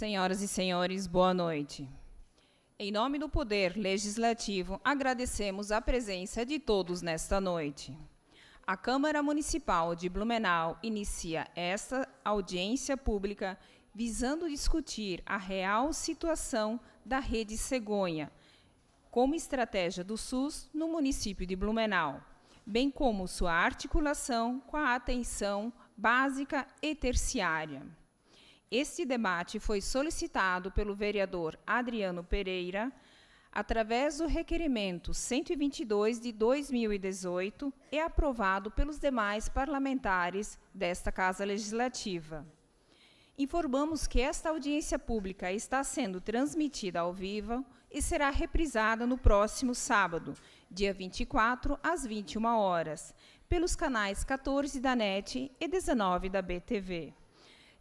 Senhoras e senhores, boa noite. Em nome do Poder Legislativo, agradecemos a presença de todos nesta noite. A Câmara Municipal de Blumenau inicia esta audiência pública visando discutir a real situação da Rede Cegonha, como estratégia do SUS no município de Blumenau, bem como sua articulação com a atenção básica e terciária. Este debate foi solicitado pelo vereador Adriano Pereira, através do requerimento 122 de 2018 e aprovado pelos demais parlamentares desta Casa Legislativa. Informamos que esta audiência pública está sendo transmitida ao vivo e será reprisada no próximo sábado, dia 24, às 21 horas, pelos canais 14 da NET e 19 da BTV.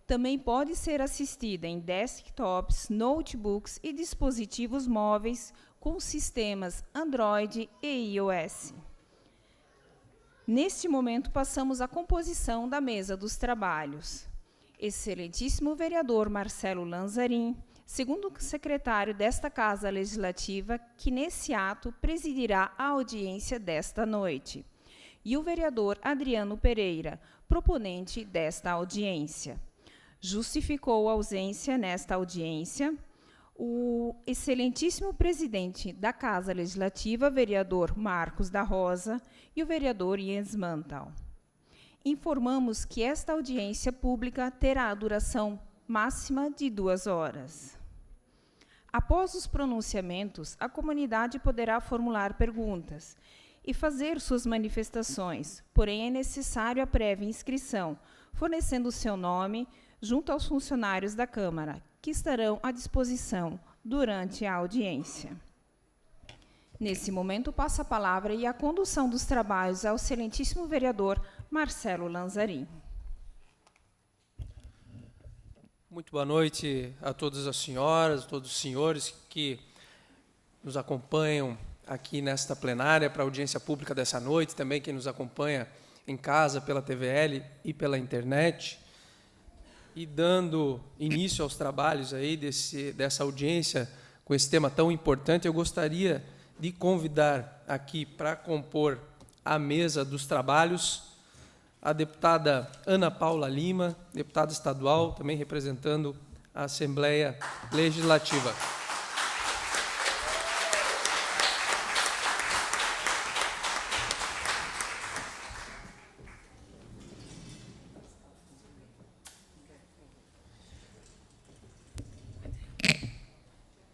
Também pode ser assistida em desktops, notebooks e dispositivos móveis com sistemas Android e iOS. Neste momento, passamos à composição da mesa dos trabalhos. Excelentíssimo vereador Marcelo Lanzarin, segundo secretário desta Casa Legislativa, que nesse ato presidirá a audiência desta noite. E o vereador Adriano Pereira, proponente desta audiência. Justificou a ausência nesta audiência o excelentíssimo presidente da Casa Legislativa, vereador Marcos da Rosa, e o vereador Jens Mantal. Informamos que esta audiência pública terá a duração máxima de 2 horas. Após os pronunciamentos, a comunidade poderá formular perguntas e fazer suas manifestações, porém é necessário a prévia inscrição, fornecendo o seu nome, junto aos funcionários da Câmara, que estarão à disposição durante a audiência. Nesse momento, passo a palavra e a condução dos trabalhos ao excelentíssimo vereador Marcelo Lanzarin. Muito boa noite a todas as senhoras, todos os senhores que nos acompanham aqui nesta plenária para a audiência pública dessa noite, também quem nos acompanha em casa pela TVL e pela internet. E dando início aos trabalhos aí dessa audiência com esse tema tão importante, eu gostaria de convidar aqui para compor a mesa dos trabalhos a deputada Ana Paula Lima, deputada estadual, também representando a Assembleia Legislativa.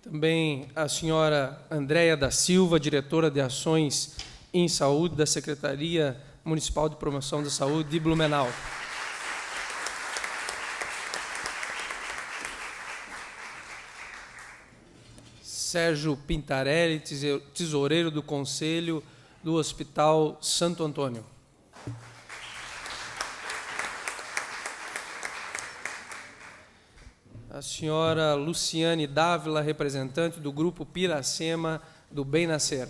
Também a senhora Andréia da Silva, diretora de Ações em Saúde da Secretaria Municipal de Promoção da Saúde de Blumenau. Sérgio Pintarelli, tesoureiro do Conselho do Hospital Santo Antônio. A senhora Luciane Dávila, representante do Grupo Piracema do Bem Nascer.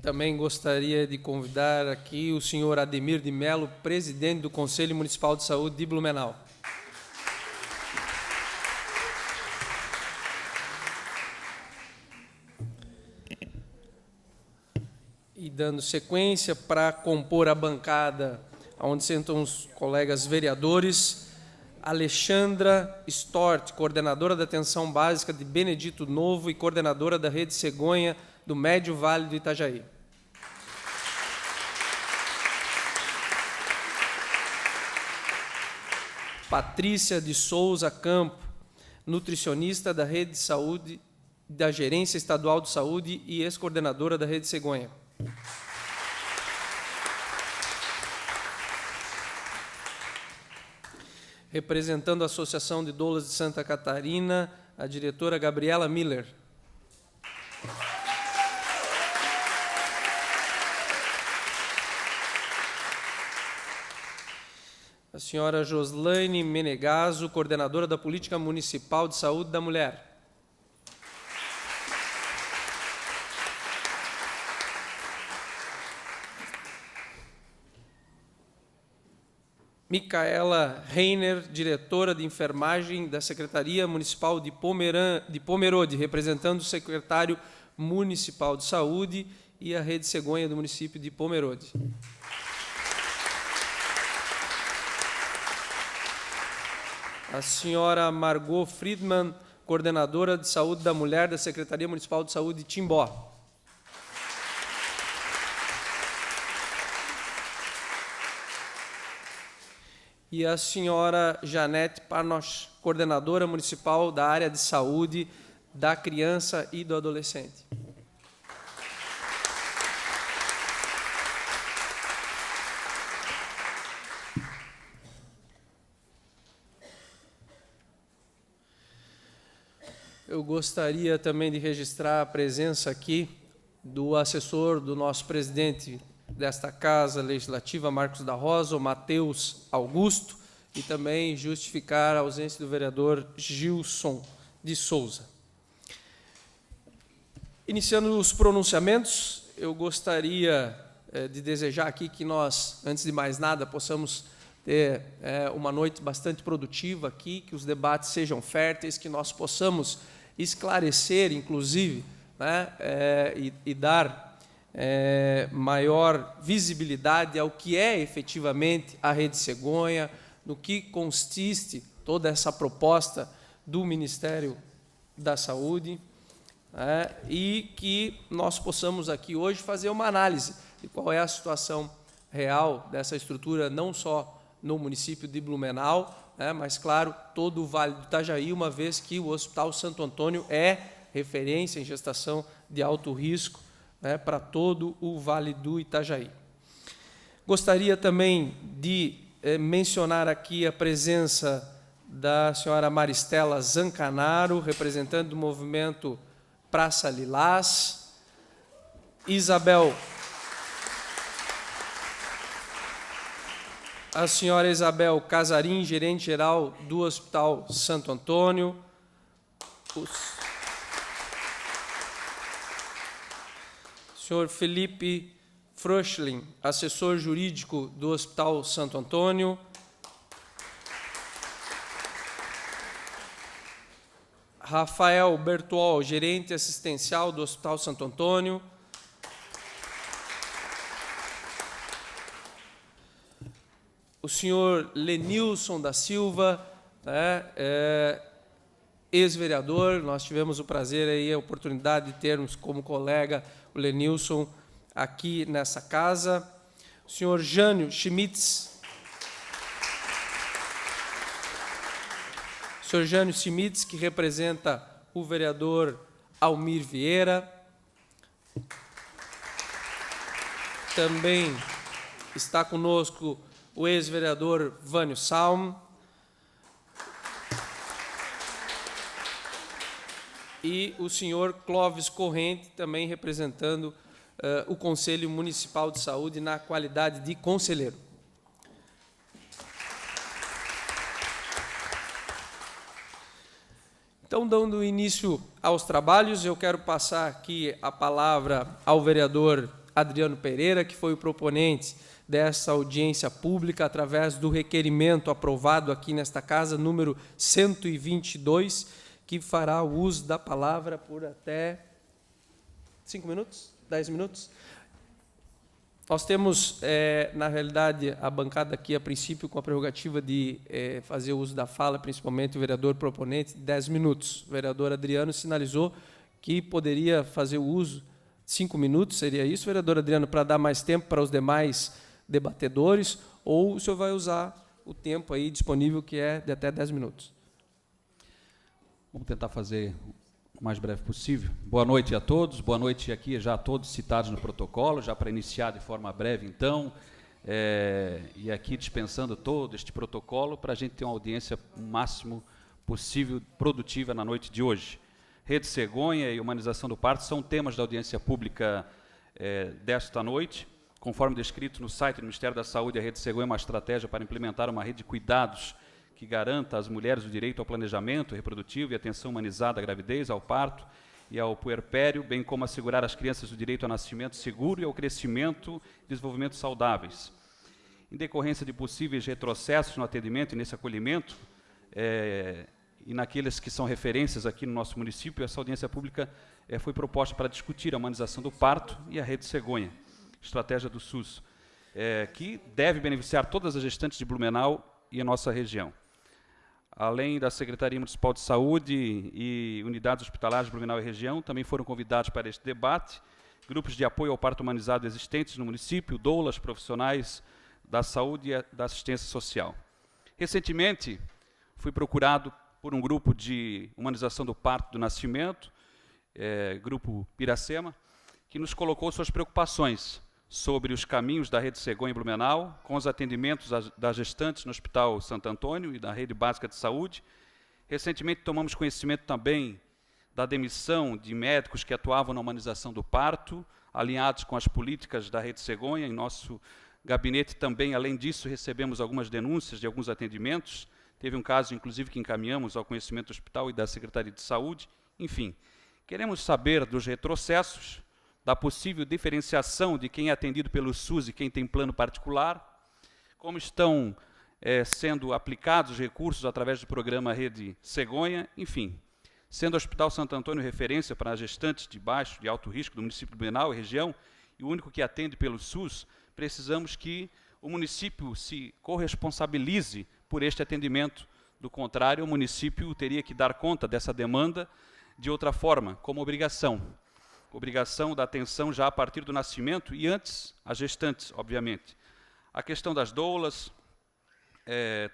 Também gostaria de convidar aqui o senhor Ademir de Melo, presidente do Conselho Municipal de Saúde de Blumenau. E dando sequência para compor a bancada, onde sentam os colegas vereadores, Alexandra Stort, coordenadora da Atenção Básica de Benedito Novo e coordenadora da Rede Cegonha do Médio Vale do Itajaí. Patrícia de Souza Campo, nutricionista da Rede de Saúde, da Gerência Estadual de Saúde e ex-coordenadora da Rede Cegonha. Representando a Associação de Doulas de Santa Catarina, a diretora Gabriela Miller. A senhora Joslaine Menegaso, coordenadora da Política Municipal de Saúde da Mulher. Micaela Reiner, diretora de enfermagem da Secretaria Municipal de Pomerode, representando o secretário municipal de saúde e a Rede Cegonha do município de Pomerode. A senhora Margot Friedman, coordenadora de saúde da mulher da Secretaria Municipal de Saúde de Timbó. E a senhora Janete Parnos, coordenadora municipal da área de saúde da criança e do adolescente. Eu gostaria também de registrar a presença aqui do assessor do nosso presidente desta Casa Legislativa, Marcos da Rosa, o Matheus Augusto, e também justificar a ausência do vereador Gilson de Souza. Iniciando os pronunciamentos, eu gostaria de desejar aqui que nós, antes de mais nada, possamos ter uma noite bastante produtiva aqui, que os debates sejam férteis, que nós possamos esclarecer, inclusive, né, e dar maior visibilidade ao que é efetivamente a Rede Cegonha, no que consiste toda essa proposta do Ministério da Saúde, e que nós possamos aqui hoje fazer uma análise de qual é a situação real dessa estrutura, não só no município de Blumenau, mas, claro, todo o Vale do Itajaí, uma vez que o Hospital Santo Antônio é referência em gestação de alto risco, para todo o Vale do Itajaí. Gostaria também de mencionar aqui a presença da senhora Maristela Zancanaro, representante do movimento Praça Lilás, a senhora Isabel Casarim, gerente-geral do Hospital Santo Antônio, o senhor Felipe Fröschling, assessor jurídico do Hospital Santo Antônio, Rafael Bertuol, gerente assistencial do Hospital Santo Antônio, o senhor Lenilson da Silva, ex-vereador, nós tivemos o prazer e a oportunidade de termos como colega o Lenilson aqui nessa casa, o senhor Jânio Schmitz, que representa o vereador Almir Vieira, também está conosco o ex-vereador Vânio Salm, e o senhor Clóvis Corrente, também representando o Conselho Municipal de Saúde na qualidade de conselheiro. Então, dando início aos trabalhos, eu quero passar aqui a palavra ao vereador Adriano Pereira, que foi o proponente dessa audiência pública através do requerimento aprovado aqui nesta casa, número 122, que fará o uso da palavra por até 5 minutos, 10 minutos. Nós temos, na realidade, a bancada aqui, a princípio, com a prerrogativa de fazer uso da fala, principalmente o vereador proponente, de 10 minutos. O vereador Adriano sinalizou que poderia fazer o uso de 5 minutos, seria isso, vereador Adriano, para dar mais tempo para os demais debatedores, ou o senhor vai usar o tempo aí disponível, que é de até 10 minutos? Vamos tentar fazer o mais breve possível. Boa noite a todos, boa noite aqui já a todos citados no protocolo, já para iniciar de forma breve, então, e aqui dispensando todo este protocolo para a gente ter uma audiência o máximo possível produtiva na noite de hoje. Rede Cegonha e humanização do parto são temas da audiência pública desta noite. Conforme descrito no site do Ministério da Saúde, a Rede Cegonha é uma estratégia para implementar uma rede de cuidados que garanta às mulheres o direito ao planejamento reprodutivo e atenção humanizada à gravidez, ao parto e ao puerpério, bem como assegurar às crianças o direito ao nascimento seguro e ao crescimento e desenvolvimento saudáveis. em decorrência de possíveis retrocessos no atendimento e nesse acolhimento, e naqueles que são referências aqui no nosso município, essa audiência pública foi proposta para discutir a humanização do parto e a Rede Cegonha, estratégia do SUS, que deve beneficiar todas as gestantes de Blumenau e a nossa região. Além da Secretaria Municipal de Saúde e unidades hospitalares de Blumenau e região, também foram convidados para este debate grupos de apoio ao parto humanizado existentes no município, doulas, profissionais da saúde e da assistência social. Recentemente, fui procurado por um grupo de humanização do parto do nascimento, Grupo Piracema, que nos colocou suas preocupações sobre os caminhos da Rede Cegonha em Blumenau, com os atendimentos das gestantes no Hospital Santo Antônio e da Rede Básica de Saúde. Recentemente tomamos conhecimento também da demissão de médicos que atuavam na humanização do parto, alinhados com as políticas da Rede Cegonha. Em nosso gabinete também, além disso, recebemos algumas denúncias de alguns atendimentos. Teve um caso, inclusive, que encaminhamos ao conhecimento do hospital e da Secretaria de Saúde. Enfim, queremos saber dos retrocessos, da possível diferenciação de quem é atendido pelo SUS e quem tem plano particular, como estão sendo aplicados os recursos através do programa Rede Cegonha, enfim. Sendo o Hospital Santo Antônio referência para as gestantes de baixo e alto risco do município de Blumenau e região, e o único que atende pelo SUS, precisamos que o município se corresponsabilize por este atendimento. Do contrário, o município teria que dar conta dessa demanda de outra forma, como obrigação da atenção já a partir do nascimento e antes as gestantes, obviamente. A questão das doulas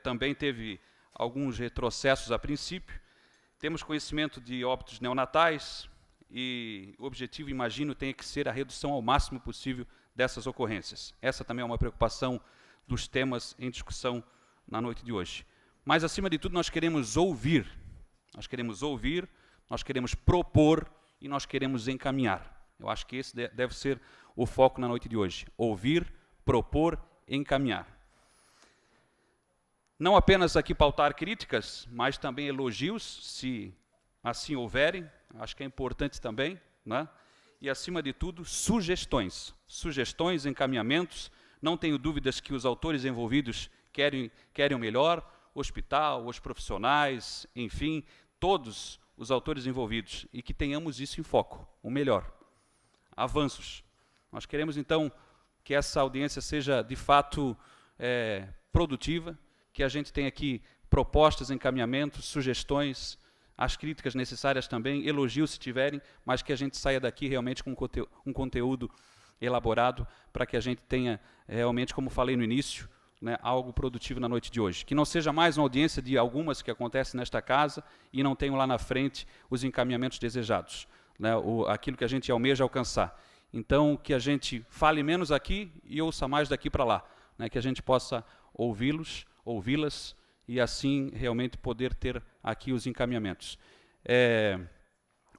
também teve alguns retrocessos a princípio. Temos conhecimento de óbitos neonatais e o objetivo, imagino, tem que ser a redução ao máximo possível dessas ocorrências. Essa também é uma preocupação dos temas em discussão na noite de hoje. Mas, acima de tudo, nós queremos ouvir, nós queremos propor e nós queremos encaminhar. Eu acho que esse deve ser o foco na noite de hoje. Ouvir, propor, encaminhar. Não apenas aqui pautar críticas, mas também elogios, se assim houverem, acho que é importante também, né? E, acima de tudo, sugestões, encaminhamentos. Não tenho dúvidas que os autores envolvidos querem o melhor, o hospital, os profissionais, enfim, todos os autores envolvidos, e que tenhamos isso em foco, o melhor. Avanços. Nós queremos, então, que essa audiência seja, de fato, produtiva, que a gente tenha aqui propostas, encaminhamentos, sugestões, as críticas necessárias também, elogios se tiverem, mas que a gente saia daqui realmente com um conteúdo elaborado para que a gente tenha realmente, como falei no início, né, algo produtivo na noite de hoje. Que não seja mais uma audiência de algumas que acontecem nesta casa e não tenham lá na frente os encaminhamentos desejados, né, aquilo que a gente almeja alcançar. Então, que a gente fale menos aqui e ouça mais daqui para lá, né, que a gente possa ouvi-las e assim realmente poder ter aqui os encaminhamentos.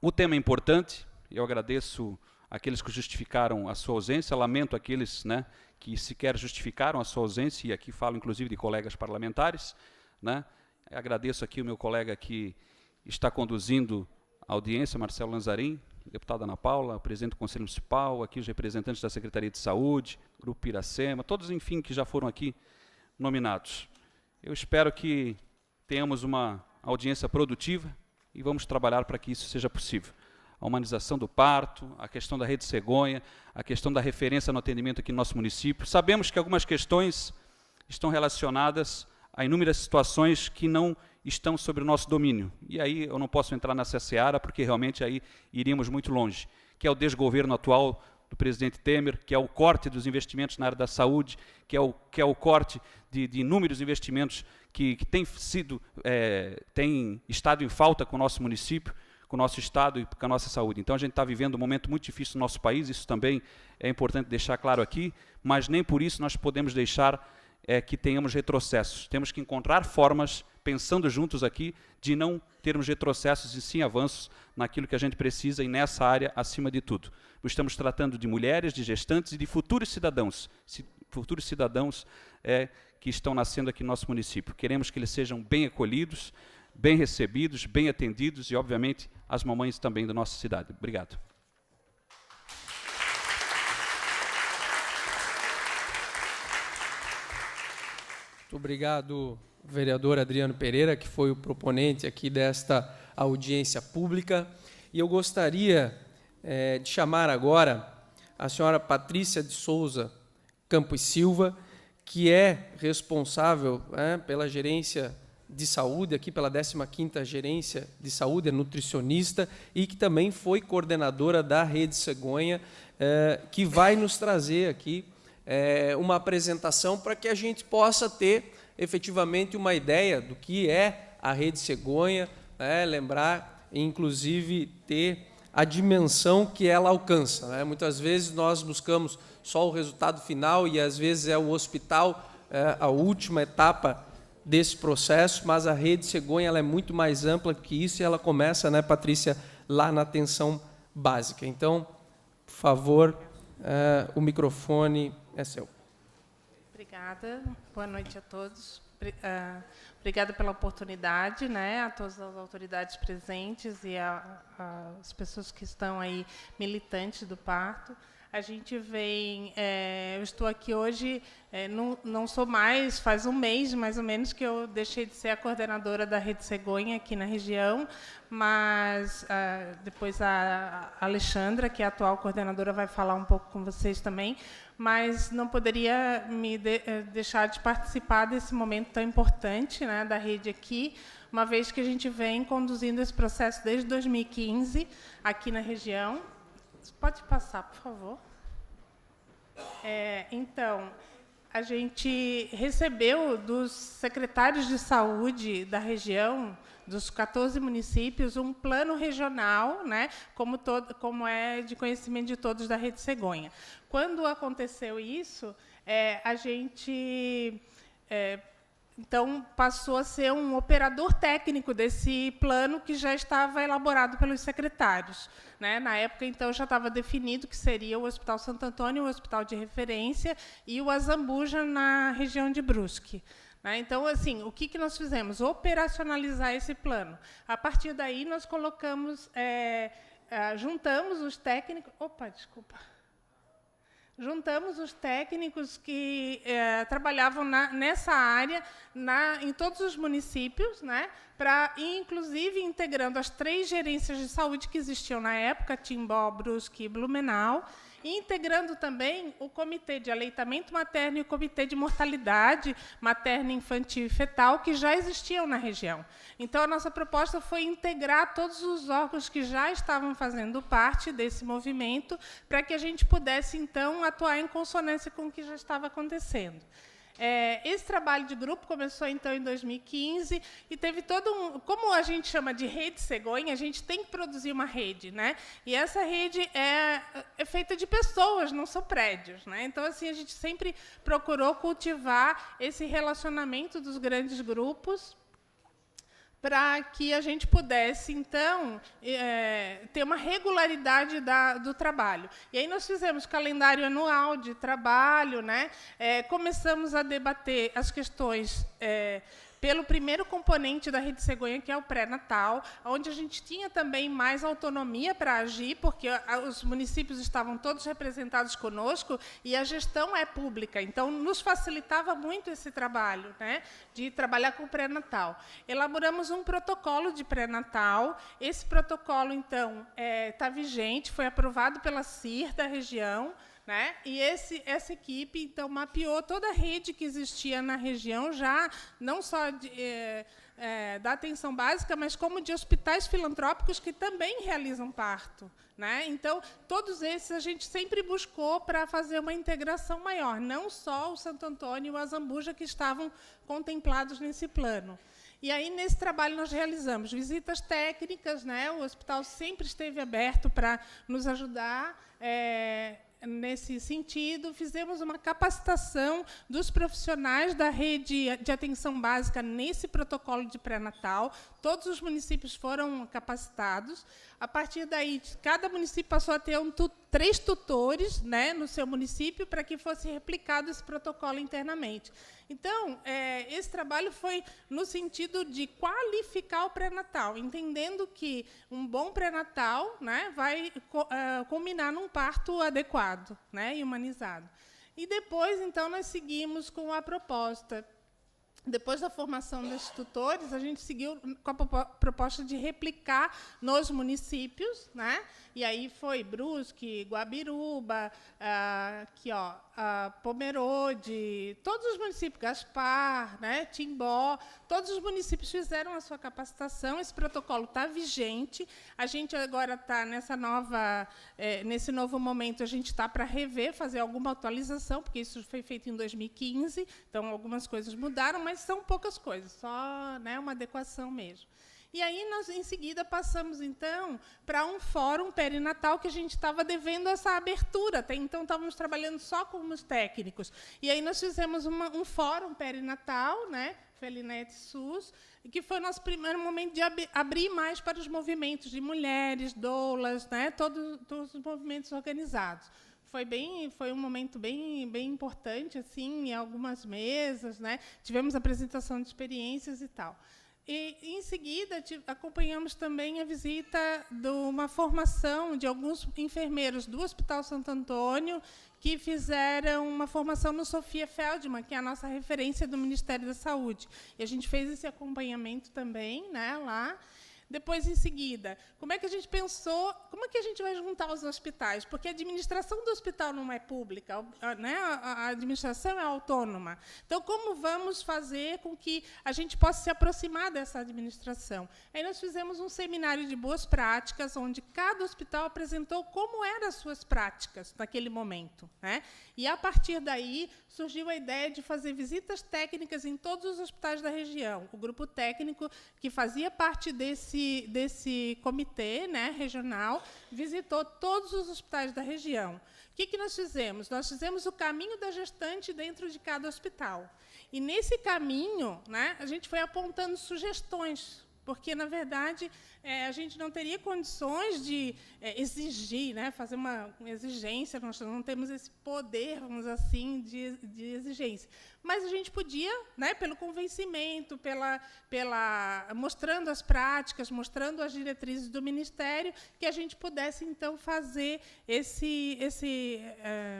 O tema é importante, eu agradeço aqueles que justificaram a sua ausência, lamento aqueles, né, que sequer justificaram a sua ausência, e aqui falo inclusive de colegas parlamentares, né. Agradeço aqui o meu colega que está conduzindo a audiência, Marcelo Lanzarin, deputada Ana Paula, presidente do Conselho Municipal, aqui os representantes da Secretaria de Saúde, Grupo Piracema, todos, enfim, que já foram aqui nominados. Eu espero que tenhamos uma audiência produtiva e vamos trabalhar para que isso seja possível. A humanização do parto, a questão da Rede Cegonha, a questão da referência no atendimento aqui no nosso município. Sabemos que algumas questões estão relacionadas a inúmeras situações que não estão sobre o nosso domínio. E aí eu não posso entrar nessa seara, porque realmente aí iríamos muito longe, que é o desgoverno atual do presidente Temer, que é o corte dos investimentos na área da saúde, que é o corte de inúmeros investimentos que tem estado em falta com o nosso município, com o nosso estado e com a nossa saúde. Então a gente está vivendo um momento muito difícil no nosso país, isso também é importante deixar claro aqui, mas nem por isso nós podemos deixar que tenhamos retrocessos. Temos que encontrar formas, pensando juntos aqui, de não termos retrocessos e sim avanços naquilo que a gente precisa e nessa área acima de tudo. Estamos tratando de mulheres, de gestantes e de futuros cidadãos que estão nascendo aqui no nosso município. Queremos que eles sejam bem acolhidos, bem recebidos, bem atendidos e, obviamente, as mamães também da nossa cidade. Obrigado. Muito obrigado, vereador Adriano Pereira, que foi o proponente aqui desta audiência pública. E eu gostaria de chamar agora a senhora Patrícia de Souza Campos Silva, que é responsável pela gerência de saúde, aqui pela 15ª Gerência de Saúde, é nutricionista, e que também foi coordenadora da Rede Cegonha, que vai nos trazer aqui uma apresentação para que a gente possa ter efetivamente uma ideia do que é a Rede Cegonha, lembrar, inclusive, ter a dimensão que ela alcança. Muitas vezes nós buscamos só o resultado final e, às vezes, é o hospital a última etapa desse processo, mas a Rede Cegonha ela é muito mais ampla que isso e ela começa, Patrícia, lá na atenção básica. Então, por favor, o microfone é seu. Obrigada. Boa noite a todos. Obrigada pela oportunidade, a todas as autoridades presentes e as pessoas que estão aí militantes do parto. A gente vem, eu estou aqui hoje, não sou mais, faz um mês mais ou menos que eu deixei de ser a coordenadora da Rede Cegonha aqui na região, mas depois a Alexandra, que é a atual coordenadora, vai falar um pouco com vocês também, mas não poderia me deixar de participar desse momento tão importante da rede aqui, uma vez que a gente vem conduzindo esse processo desde 2015 aqui na região. Pode passar, por favor. Então, a gente recebeu dos secretários de saúde da região, dos 14 municípios, um plano regional, como é de conhecimento de todos da Rede Cegonha. Quando aconteceu isso, a gente então passou a ser um operador técnico desse plano que já estava elaborado pelos secretários. Na época, então, já estava definido que seria o Hospital Santo Antônio, o hospital de referência, e o Azambuja, na região de Brusque. Então, assim, o que nós fizemos? Operacionalizar esse plano. A partir daí, nós colocamos, juntamos os técnicos... Opa, desculpa. Juntamos os técnicos que trabalhavam nessa área em todos os municípios, para ir, inclusive, integrando as 3 gerências de saúde que existiam na época, Timbó, Brusque e Blumenau, e integrando também o Comitê de Aleitamento Materno e o Comitê de Mortalidade Materna, Infantil e Fetal, que já existiam na região. Então, a nossa proposta foi integrar todos os órgãos que já estavam fazendo parte desse movimento, para que a gente pudesse, então, atuar em consonância com o que já estava acontecendo. Esse trabalho de grupo começou, então, em 2015, e teve todo como a gente chama de Rede Cegonha, a gente tem que produzir uma rede, E essa rede é feita de pessoas, não são prédios, Então, assim, a gente sempre procurou cultivar esse relacionamento dos grandes grupos, para que a gente pudesse, então, ter uma regularidade do trabalho. E aí nós fizemos calendário anual de trabalho, começamos a debater as questões pelo primeiro componente da Rede Cegonha, que é o pré-natal, onde a gente tinha também mais autonomia para agir, porque os municípios estavam todos representados conosco e a gestão é pública. Então, nos facilitava muito esse trabalho, de trabalhar com o pré-natal. Elaboramos um protocolo de pré-natal. Esse protocolo, então, está vigente, foi aprovado pela CIR da região, E essa equipe, então, mapeou toda a rede que existia na região, já não só da atenção básica, mas como de hospitais filantrópicos que também realizam parto. Então, todos esses a gente sempre buscou para fazer uma integração maior, não só o Santo Antônio e o Azambuja, que estavam contemplados nesse plano. E aí, nesse trabalho, nós realizamos visitas técnicas, o hospital sempre esteve aberto para nos ajudar, nesse sentido, fizemos uma capacitação dos profissionais da rede de atenção básica nesse protocolo de pré-natal. Todos os municípios foram capacitados. A partir daí, cada município passou a ter 3 tutores, no seu município, para que fosse replicado esse protocolo internamente. Então, esse trabalho foi no sentido de qualificar o pré-natal, entendendo que um bom pré-natal, vai culminar num parto adequado, e humanizado. E depois, então, nós seguimos com a proposta depois da formação desses tutores, a gente seguiu com a proposta de replicar nos municípios, né? E aí foi Brusque, Guabiruba, Pomerode, todos os municípios, Gaspar, né? Timbó, todos os municípios fizeram a sua capacitação. Esse protocolo está vigente. A gente agora está nesse novo momento, a gente está para rever, fazer alguma atualização, porque isso foi feito em 2015, então algumas coisas mudaram, mas são poucas coisas, só, né, uma adequação mesmo. E aí, nós, em seguida, passamos, então, para um fórum perinatal que a gente estava devendo essa abertura. Até então, estávamos trabalhando só com os técnicos. E aí, nós fizemos um fórum perinatal, né, Felinete SUS, que foi o nosso primeiro momento de abrir mais para os movimentos de mulheres, doulas, né, todos os movimentos organizados. Foi um momento bem importante, assim, em algumas mesas, né? Tivemos apresentação de experiências e tal. E, em seguida, acompanhamos também a visita de uma formação de alguns enfermeiros do Hospital Santo Antônio, que fizeram uma formação no Sofia Feldman, que é a nossa referência do Ministério da Saúde. E a gente fez esse acompanhamento também, né, lá. Depois, em seguida, como é que a gente pensou, como é que a gente vai juntar os hospitais? Porque a administração do hospital não é pública, né? A administração é autônoma. Então, como vamos fazer com que a gente possa se aproximar dessa administração? Aí nós fizemos um seminário de boas práticas, onde cada hospital apresentou como eram as suas práticas naquele momento, né? E, a partir daí, surgiu a ideia de fazer visitas técnicas em todos os hospitais da região. O grupo técnico, que fazia parte desse comitê, né, regional, visitou todos os hospitais da região. O que nós fizemos? Nós fizemos o caminho da gestante dentro de cada hospital. E, nesse caminho, né, a gente foi apontando sugestões, porque, na verdade, a gente não teria condições de exigir, né, fazer uma exigência, nós não temos esse poder, vamos assim, de exigência. Mas a gente podia, né, pelo convencimento, mostrando as práticas, mostrando as diretrizes do Ministério, que a gente pudesse, então, fazer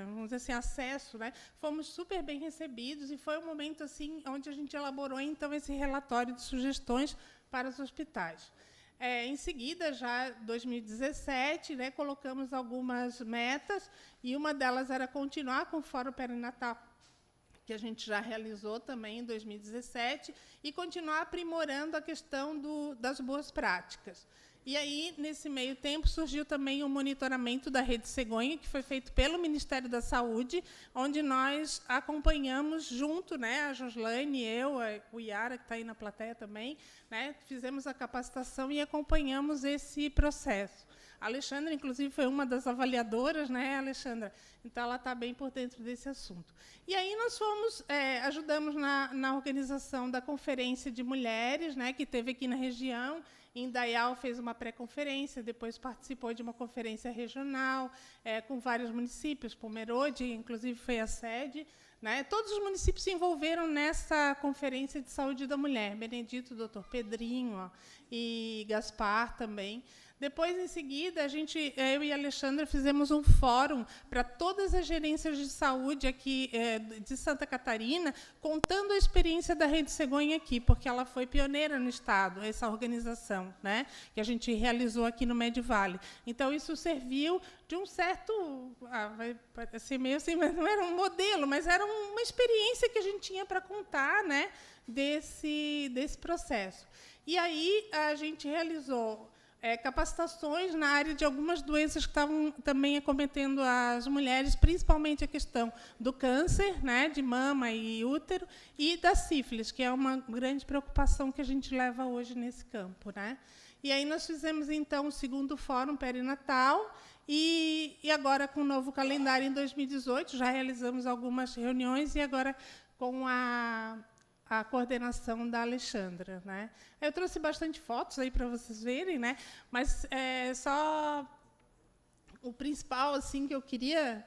vamos dizer assim, acesso. Né? Fomos super bem recebidos e foi um momento assim, onde a gente elaborou, então, esse relatório de sugestões para os hospitais. Em seguida, já em 2017, né, colocamos algumas metas, e uma delas era continuar com o Fórum Perinatal, que a gente já realizou também em 2017, e continuar aprimorando a questão das boas práticas. E aí, nesse meio tempo, surgiu também o monitoramento da Rede Cegonha, que foi feito pelo Ministério da Saúde, onde nós acompanhamos junto, né, a Joslaine, o Iara, que está aí na plateia também, né, fizemos a capacitação e acompanhamos esse processo. A Alexandra, inclusive, foi uma das avaliadoras, né, Alexandra? Então, ela está bem por dentro desse assunto. E aí nós ajudamos na organização da Conferência de Mulheres, né, que teve aqui na região. Em Indaial fez uma pré-conferência, depois participou de uma conferência regional, com vários municípios, Pomerode, inclusive, foi a sede. Né? Todos os municípios se envolveram nessa Conferência de Saúde da Mulher, Benedito, Dr. Pedrinho, e Gaspar também. Depois, em seguida, eu e a Alexandra fizemos um fórum para todas as gerências de saúde aqui de Santa Catarina, contando a experiência da Rede Cegonha aqui, porque ela foi pioneira no Estado, essa organização, né, que a gente realizou aqui no Medivale. Então, isso serviu de um certo... vai parecer meio assim, mas não era um modelo, mas era uma experiência que a gente tinha para contar, né, desse processo. E aí a gente realizou capacitações na área de algumas doenças que estavam também acometendo as mulheres, principalmente a questão do câncer, né, de mama e útero, e da sífilis, que é uma grande preocupação que a gente leva hoje nesse campo. Né? E aí nós fizemos, então, o segundo Fórum Perinatal, e agora, com o novo calendário, em 2018, já realizamos algumas reuniões, e agora com a coordenação da Alexandra. Né? Eu trouxe bastante fotos aí para vocês verem, né? Mas só o principal assim, que eu queria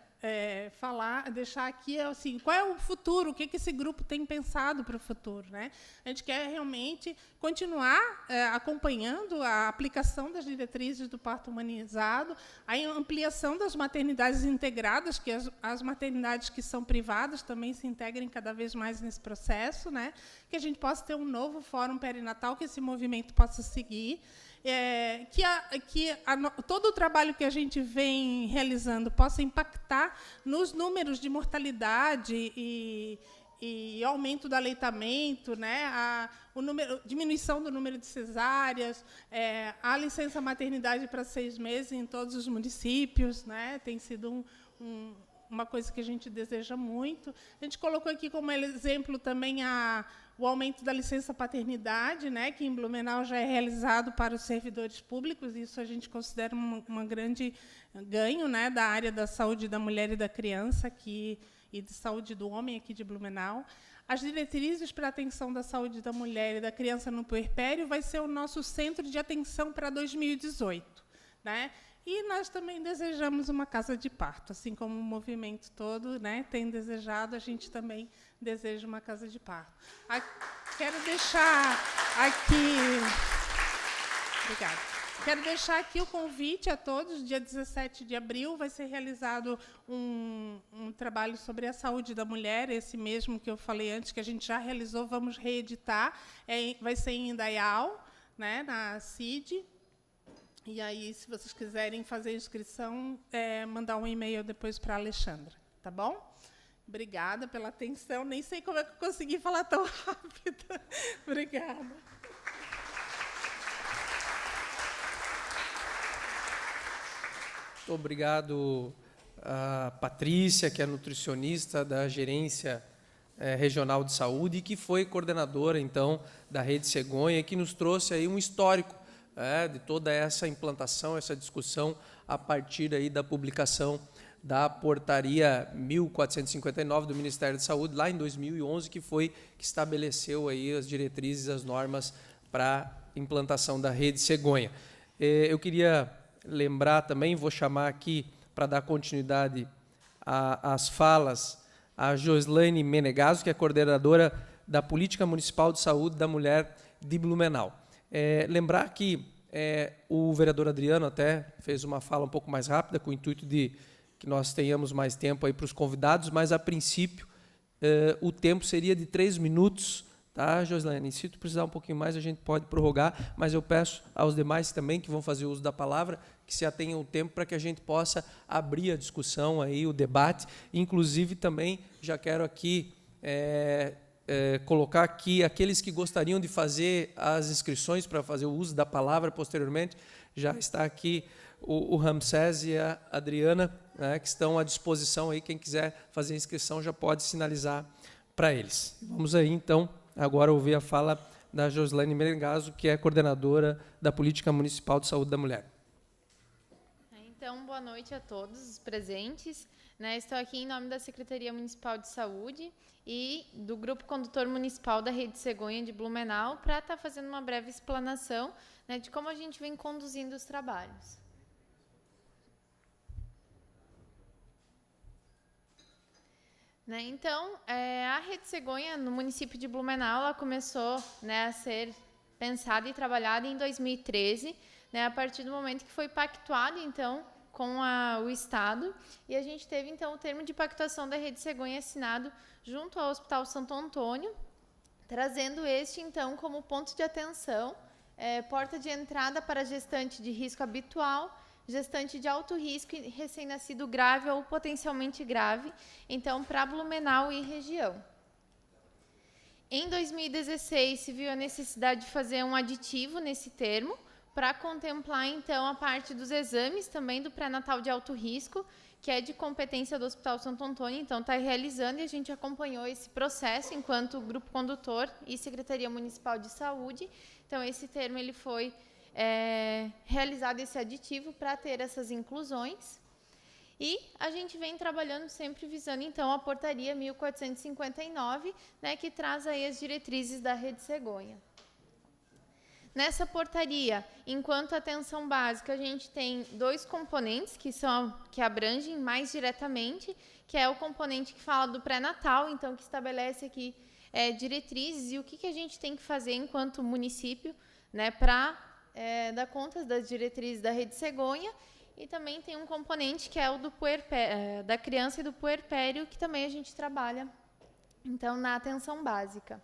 deixar aqui assim, qual é o futuro, o que esse grupo tem pensado para o futuro, né? A gente quer realmente continuar acompanhando a aplicação das diretrizes do parto humanizado, a ampliação das maternidades integradas, que as maternidades que são privadas também se integrem cada vez mais nesse processo, né? Que a gente possa ter um novo fórum perinatal, que esse movimento possa seguir, todo o trabalho que a gente vem realizando possa impactar nos números de mortalidade e aumento do aleitamento, né? Diminuição do número de cesáreas, a licença maternidade para 6 meses em todos os municípios, né? Tem sido uma coisa que a gente deseja muito. A gente colocou aqui como exemplo também o aumento da licença paternidade, né, que em Blumenau já é realizado para os servidores públicos. Isso a gente considera um grande ganho, né, da área da saúde da mulher e da criança aqui, e de saúde do homem aqui de Blumenau. As diretrizes para a atenção da saúde da mulher e da criança no puerpério vai ser o nosso centro de atenção para 2018. Né? E nós também desejamos uma casa de parto, assim como o movimento todo, né, tem desejado, a gente também deseja uma casa de parto. Quero deixar aqui... Obrigada. Quero deixar aqui o convite a todos. Dia 17 de abril vai ser realizado um trabalho sobre a saúde da mulher, esse mesmo que eu falei antes, que a gente já realizou, vamos reeditar. Vai ser em Indaial, né, na CID. E aí, se vocês quiserem fazer inscrição, mandar um e-mail depois para a Alexandra. Tá bom? Obrigada pela atenção. Nem sei como é que eu consegui falar tão rápido. Obrigada. Muito obrigado a Patrícia, que é nutricionista da Gerência Regional de Saúde e que foi coordenadora, então, da Rede Cegonha, que nos trouxe aí um histórico de toda essa implantação, essa discussão, a partir aí da publicação da Portaria 1459 do Ministério da Saúde, lá em 2011, que estabeleceu aí as diretrizes, as normas para a implantação da Rede Cegonha. Eu queria lembrar também, vou chamar aqui, para dar continuidade às falas, a Joslaine Menegaso, que é coordenadora da Política Municipal de Saúde da Mulher de Blumenau. Lembrar que o vereador Adriano até fez uma fala um pouco mais rápida, com o intuito de que nós tenhamos mais tempo aí para os convidados, mas, a princípio, o tempo seria de 3 minutos, tá, Joslaine? Se tu precisar um pouquinho mais, a gente pode prorrogar, mas eu peço aos demais também que vão fazer uso da palavra que se atenham o tempo para que a gente possa abrir a discussão, aí, o debate. Inclusive, também já quero aqui colocar aqui aqueles que gostariam de fazer as inscrições para fazer o uso da palavra posteriormente. Já está aqui o Ramsés e a Adriana, né, que estão à disposição. Aí, quem quiser fazer a inscrição já pode sinalizar para eles. Vamos aí, então, agora ouvir a fala da Joslaine Menegaso, que é coordenadora da Política Municipal de Saúde da Mulher. Então, boa noite a todos os presentes. Estou aqui em nome da Secretaria Municipal de Saúde e do Grupo Condutor Municipal da Rede Cegonha de Blumenau para estar fazendo uma breve explanação, de como a gente vem conduzindo os trabalhos. Então, a Rede Cegonha, no município de Blumenau, ela começou a ser pensada e trabalhada em 2013, a partir do momento que foi pactuado, então, com o Estado, e a gente teve, então, o termo de pactuação da Rede Cegonha assinado junto ao Hospital Santo Antônio, trazendo este, então, como ponto de atenção, porta de entrada para gestante de risco habitual, gestante de alto risco e recém-nascido grave ou potencialmente grave, então, para Blumenau e região. Em 2016, se viu a necessidade de fazer um aditivo nesse termo, para contemplar, então, a parte dos exames também do pré-natal de alto risco, que é de competência do Hospital Santo Antônio, então está realizando, e a gente acompanhou esse processo enquanto Grupo Condutor e Secretaria Municipal de Saúde. Então, esse termo ele foi realizado, esse aditivo, para ter essas inclusões. E a gente vem trabalhando sempre visando, então, a Portaria 1459, que traz aí as diretrizes da Rede Cegonha. Nessa portaria, enquanto atenção básica, a gente tem 2 componentes que abrangem mais diretamente, que é o componente que fala do pré-natal, então que estabelece aqui diretrizes e o que a gente tem que fazer enquanto município, né, para dar conta das diretrizes da Rede Cegonha. E também tem um componente que é o do da criança e do puerpério, que também a gente trabalha, então, na atenção básica.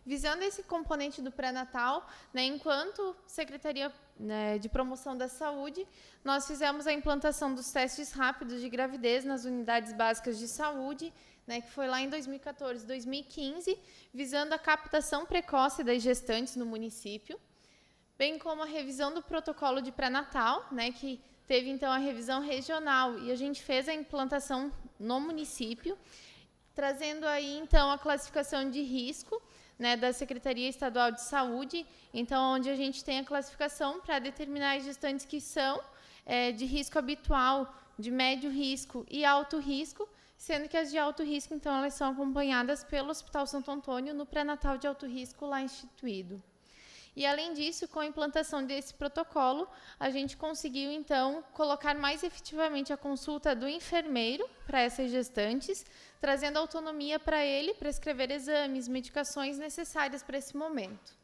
Visando esse componente do pré-natal, né, enquanto Secretaria, né, de Promoção da Saúde, nós fizemos a implantação dos testes rápidos de gravidez nas unidades básicas de saúde, né, que foi lá em 2014, 2015, visando a captação precoce das gestantes no município, bem como a revisão do protocolo de pré-natal, né, que teve, então, a revisão regional, e a gente fez a implantação no município, trazendo aí, então, a classificação de risco, né, da Secretaria Estadual de Saúde, então, onde a gente tem a classificação para determinar as gestantes que são de risco habitual, de médio risco e alto risco, sendo que as de alto risco, então, elas são acompanhadas pelo Hospital Santo Antônio no pré-natal de alto risco lá instituído. E, além disso, com a implantação desse protocolo, a gente conseguiu, então, colocar mais efetivamente a consulta do enfermeiro para essas gestantes, trazendo autonomia para ele prescrever exames, medicações necessárias para esse momento.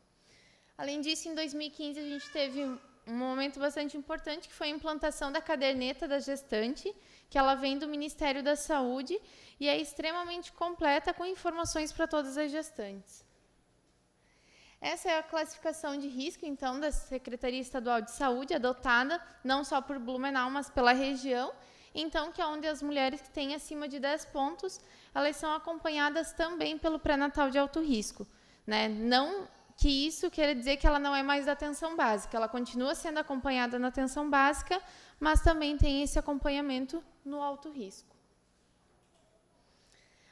Além disso, em 2015, a gente teve um momento bastante importante, que foi a implantação da caderneta da gestante, que ela vem do Ministério da Saúde e é extremamente completa, com informações para todas as gestantes. Essa é a classificação de risco, então, da Secretaria Estadual de Saúde, adotada não só por Blumenau, mas pela região, então, que é onde as mulheres que têm acima de 10 pontos, elas são acompanhadas também pelo pré-natal de alto risco, né? Não que isso queira dizer que ela não é mais da atenção básica, ela continua sendo acompanhada na atenção básica, mas também tem esse acompanhamento no alto risco.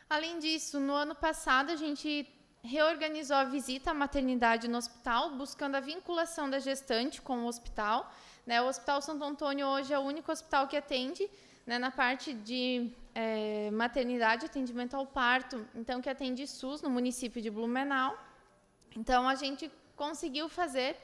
Além disso, no ano passado, a gente reorganizou a visita à maternidade no hospital, buscando a vinculação da gestante com o hospital, né? O Hospital Santo Antônio hoje é o único hospital que atende, né, na parte de maternidade, atendimento ao parto, então, que atende SUS no município de Blumenau. Então, a gente conseguiu fazer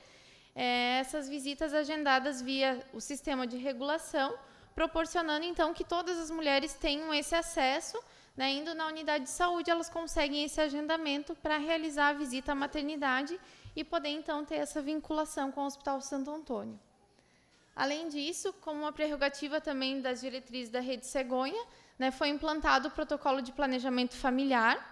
essas visitas agendadas via o sistema de regulação, proporcionando, então, que todas as mulheres tenham esse acesso, né, indo na unidade de saúde, elas conseguem esse agendamento para realizar a visita à maternidade e poder, então, ter essa vinculação com o Hospital Santo Antônio. Além disso, como uma prerrogativa também das diretrizes da Rede Cegonha, né, foi implantado o protocolo de planejamento familiar,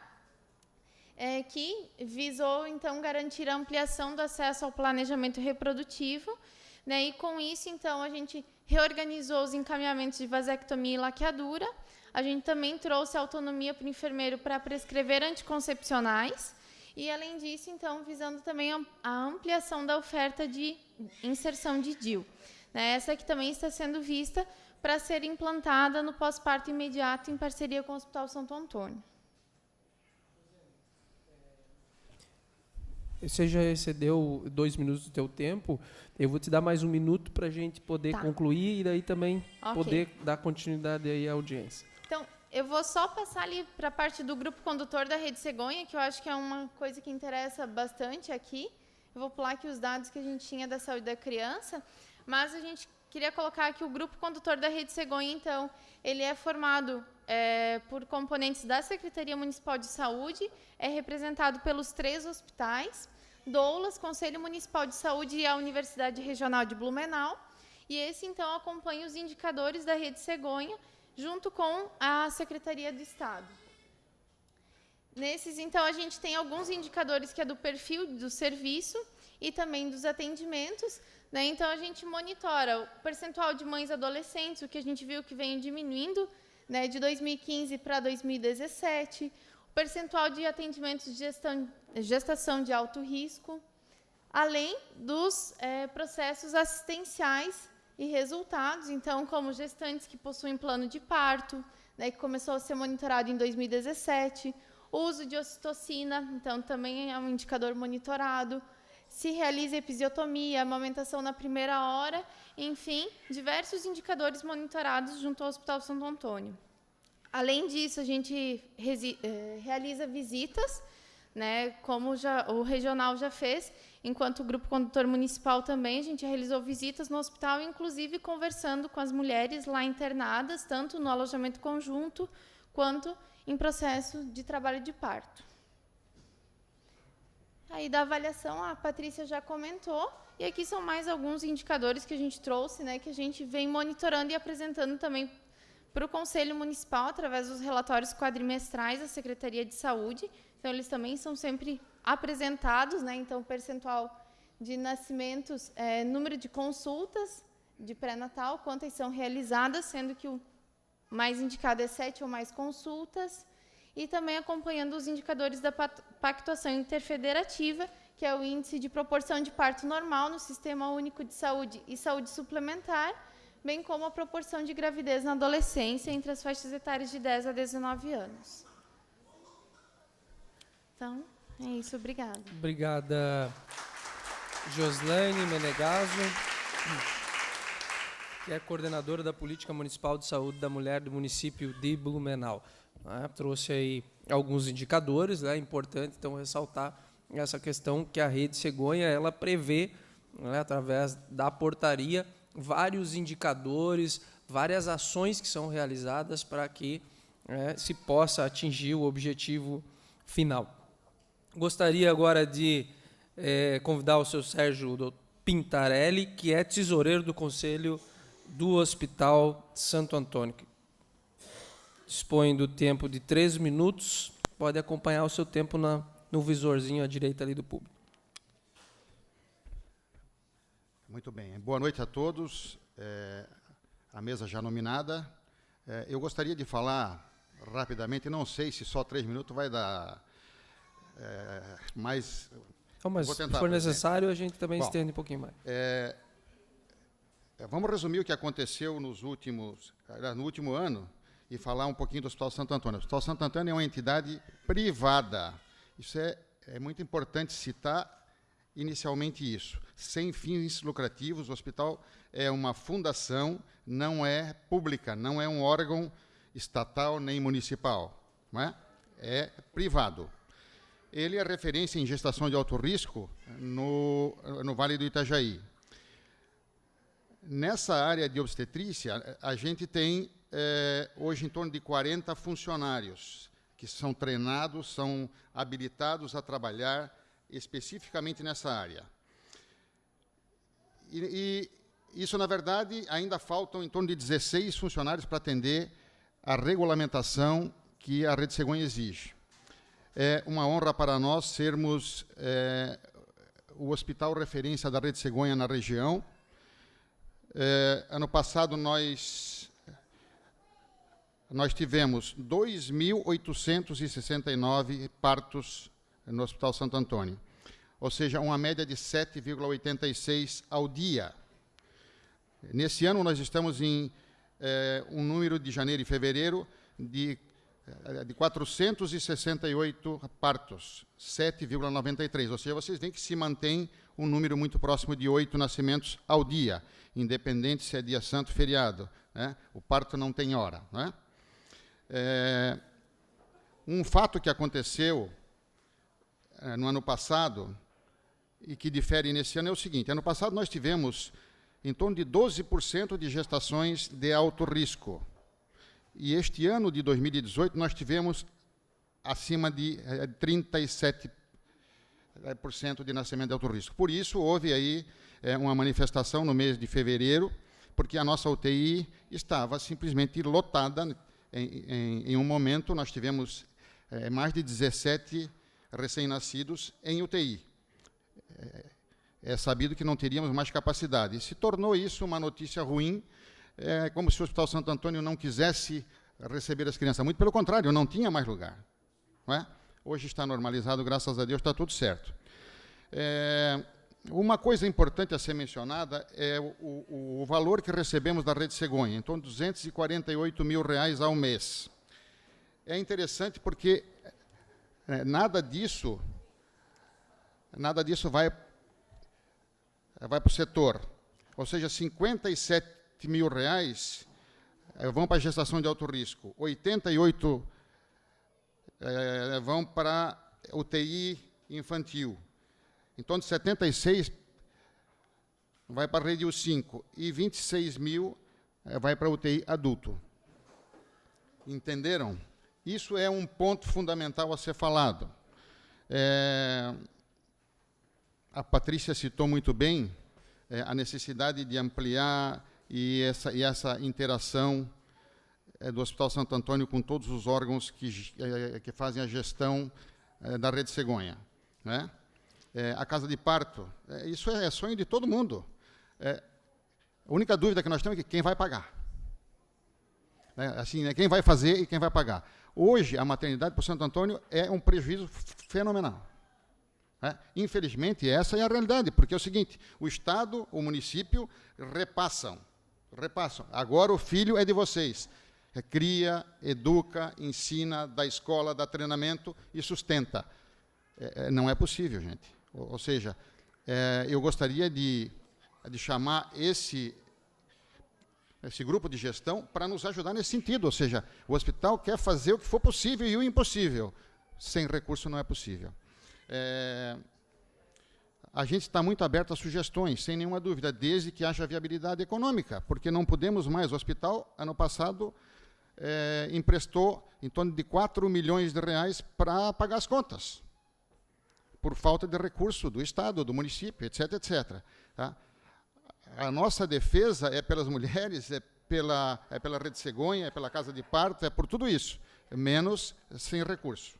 que visou, então, garantir a ampliação do acesso ao planejamento reprodutivo, né, e, com isso, então, a gente reorganizou os encaminhamentos de vasectomia e laqueadura. A gente também trouxe autonomia para o enfermeiro para prescrever anticoncepcionais e, além disso, então, visando também a ampliação da oferta de inserção de DIU. Né, essa que também está sendo vista para ser implantada no pós-parto imediato em parceria com o Hospital Santo Antônio. Você já excedeu 2 minutos do teu tempo, eu vou te dar mais 1 minuto para a gente poder concluir e daí também poder dar continuidade aí à audiência. Então, eu vou só passar ali para a parte do grupo condutor da Rede Cegonha, que eu acho que é uma coisa que interessa bastante aqui. Eu vou pular aqui os dados que a gente tinha da saúde da criança, mas a gente queria colocar aqui o grupo condutor da Rede Cegonha, então, ele é formado por componentes da Secretaria Municipal de Saúde, é representado pelos 3 hospitais, doulas, Conselho Municipal de Saúde e a Universidade Regional de Blumenau, e esse, então, acompanha os indicadores da Rede Cegonha, junto com a Secretaria do Estado. Nesses, então, a gente tem alguns indicadores que é do perfil do serviço e também dos atendimentos, né? Então, a gente monitora o percentual de mães adolescentes, o que a gente viu que vem diminuindo, né, de 2015 para 2017, o percentual de atendimentos de gestação de alto risco, além dos processos assistenciais e resultados, então, como gestantes que possuem plano de parto, né, que começou a ser monitorado em 2017, o uso de ocitocina, então, também é um indicador monitorado, se realiza episiotomia, amamentação na primeira hora, enfim, diversos indicadores monitorados junto ao Hospital Santo Antônio. Além disso, a gente realiza visitas, né, como o regional já fez, enquanto o Grupo Condutor Municipal também, a gente realizou visitas no hospital, inclusive conversando com as mulheres lá internadas, tanto no alojamento conjunto, quanto em processo de trabalho de parto. Aí, da avaliação, a Patrícia já comentou, e aqui são mais alguns indicadores que a gente trouxe, né, que a gente vem monitorando e apresentando também para o Conselho Municipal, através dos relatórios quadrimestrais da Secretaria de Saúde. Então, eles também são sempre apresentados, né? Então, percentual de nascimentos, número de consultas de pré-natal, quantas são realizadas, sendo que o mais indicado é 7 ou mais consultas, e também acompanhando os indicadores da pactuação interfederativa, que é o índice de proporção de parto normal no Sistema Único de Saúde e saúde suplementar, bem como a proporção de gravidez na adolescência entre as faixas etárias de 10 a 19 anos. Então, é isso. Obrigada. Obrigada, Joslaine Menegaso, que é coordenadora da Política Municipal de Saúde da Mulher do município de Blumenau. Trouxe aí alguns indicadores, é importante então ressaltar essa questão que a Rede Cegonha ela prevê, através da portaria, vários indicadores, várias ações que são realizadas para que se possa atingir o objetivo final. Gostaria agora de convidar o seu Sérgio Pintarelli, que é tesoureiro do Conselho do Hospital Santo Antônio. Dispõe do tempo de 3 minutos, pode acompanhar o seu tempo no visorzinho à direita ali do público. Muito bem. Boa noite a todos. A mesa já nominada. Eu gostaria de falar rapidamente, não sei se só 3 minutos vai dar, mas... Mas se for necessário, a gente também estende um pouquinho mais. Vamos resumir o que aconteceu no último ano e falar um pouquinho do Hospital Santo Antônio. O Hospital Santo Antônio é uma entidade privada. Isso é muito importante citar inicialmente isso. Sem fins lucrativos, o hospital é uma fundação, não é pública, não é um órgão estatal nem municipal, não é? É privado. Ele é referência em gestação de alto risco no Vale do Itajaí. Nessa área de obstetrícia, a gente tem hoje em torno de 40 funcionários que são treinados, são habilitados a trabalhar especificamente nessa área. E isso, na verdade, ainda faltam em torno de 16 funcionários para atender a regulamentação que a Rede Cegonha exige. É uma honra para nós sermos o hospital referência da Rede Cegonha na região. Ano passado, nós tivemos 2.869 partos no Hospital Santo Antônio, ou seja, uma média de 7,86 ao dia. Nesse ano, nós estamos em um número de janeiro e fevereiro de 468 partos, 7,93, ou seja, vocês veem que se mantém um número muito próximo de 8 nascimentos ao dia, independente se é dia santo ou feriado, né? O parto não tem hora, né? Um fato que aconteceu no ano passado e que difere nesse ano é o seguinte: ano passado nós tivemos em torno de 12% de gestações de alto risco. E este ano de 2018 nós tivemos acima de 37% de nascimento de alto risco. Por isso, houve aí uma manifestação no mês de fevereiro, porque a nossa UTI estava simplesmente lotada. Em um momento, nós tivemos mais de 17 recém-nascidos em UTI. É sabido que não teríamos mais capacidade. E se tornou isso uma notícia ruim, como se o Hospital Santo Antônio não quisesse receber as crianças. Muito pelo contrário, não tinha mais lugar. Não é? Hoje está normalizado, graças a Deus, está tudo certo. Uma coisa importante a ser mencionada é o valor que recebemos da Rede Cegonha, em torno de R$248 mil ao mês. É interessante porque nada disso vai para o setor. Ou seja, R$57 mil vão para a gestação de alto risco, 88 vão para UTI infantil. Em torno de 76 vai para a rede U5 e 26 mil vai para a UTI adulto. Entenderam? Isso é um ponto fundamental a ser falado. A Patrícia citou muito bem a necessidade de ampliar e essa interação do Hospital Santo Antônio com todos os órgãos que fazem a gestão da Rede Cegonha, né? A casa de parto, isso é sonho de todo mundo. A única dúvida que nós temos é quem vai pagar. Assim, quem vai fazer e quem vai pagar. Hoje, a maternidade para o Santo Antônio é um prejuízo fenomenal. Infelizmente, essa é a realidade, porque é o seguinte, o Estado, o município, repassam. Agora o filho é de vocês. Cria, educa, ensina, dá escola, dá treinamento e sustenta. Não é possível, gente. Ou seja, eu gostaria de chamar esse grupo de gestão para nos ajudar nesse sentido. Ou seja, o hospital quer fazer o que for possível e o impossível. Sem recurso não é possível. A gente está muito aberto a sugestões, sem nenhuma dúvida, desde que haja viabilidade econômica, porque não podemos mais. O hospital, ano passado, emprestou em torno de 4 milhões de reais para pagar as contas, por falta de recurso do Estado, do município, etc., etc. Tá? A nossa defesa é pelas mulheres, é pela Rede Cegonha, é pela casa de parto, é por tudo isso, menos sem recurso.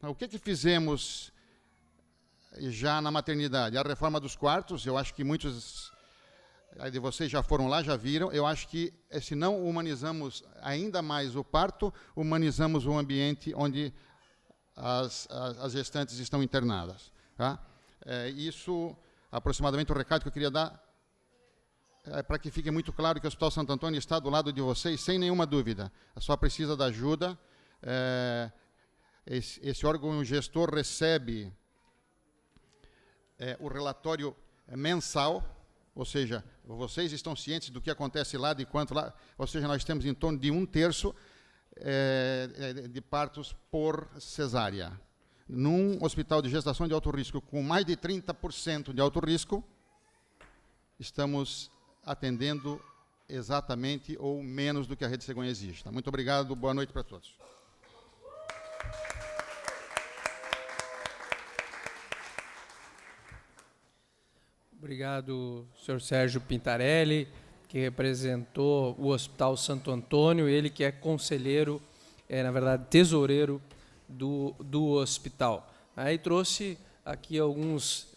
O que fizemos já na maternidade? A reforma dos quartos, eu acho que muitos de vocês já foram lá, já viram. Eu acho que, se não humanizamos ainda mais o parto, humanizamos o ambiente onde as gestantes estão internadas. Tá? Isso, aproximadamente, o recado que eu queria dar, para que fique muito claro que o Hospital Santo Antônio está do lado de vocês, sem nenhuma dúvida. Só precisa da ajuda. Esse órgão gestor recebe o relatório mensal, ou seja, vocês estão cientes do que acontece lá, de quanto lá, ou seja, nós temos em torno de 1/3 de partos por cesárea. Num hospital de gestação de alto risco, com mais de 30% de alto risco, estamos atendendo exatamente ou menos do que a Rede Cegonha exige. Muito obrigado, boa noite para todos. Obrigado, senhor Sérgio Pintarelli, que representou o Hospital Santo Antônio, ele que é conselheiro, na verdade, tesoureiro do hospital. Aí trouxe aqui alguns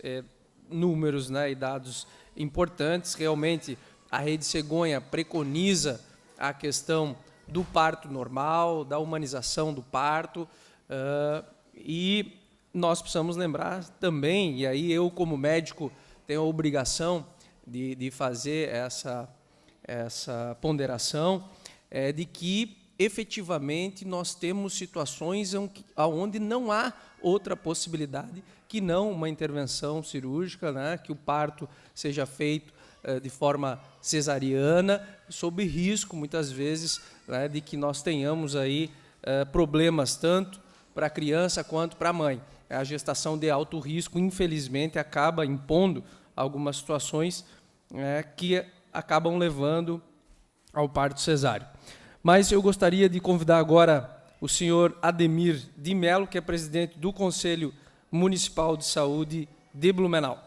números, né, e dados importantes. Realmente, a Rede Cegonha preconiza a questão do parto normal, da humanização do parto, e nós precisamos lembrar também, e aí eu, como médico, tenho a obrigação de fazer essa ponderação, de que, efetivamente, nós temos situações onde não há outra possibilidade que não uma intervenção cirúrgica, né, que o parto seja feito de forma cesariana, sob risco, muitas vezes, né, de que nós tenhamos aí problemas tanto para a criança quanto para a mãe. A gestação de alto risco, infelizmente, acaba impondo algumas situações que acabam levando ao parto cesáreo. Mas eu gostaria de convidar agora o senhor Ademir de Mello, que é presidente do Conselho Municipal de Saúde de Blumenau.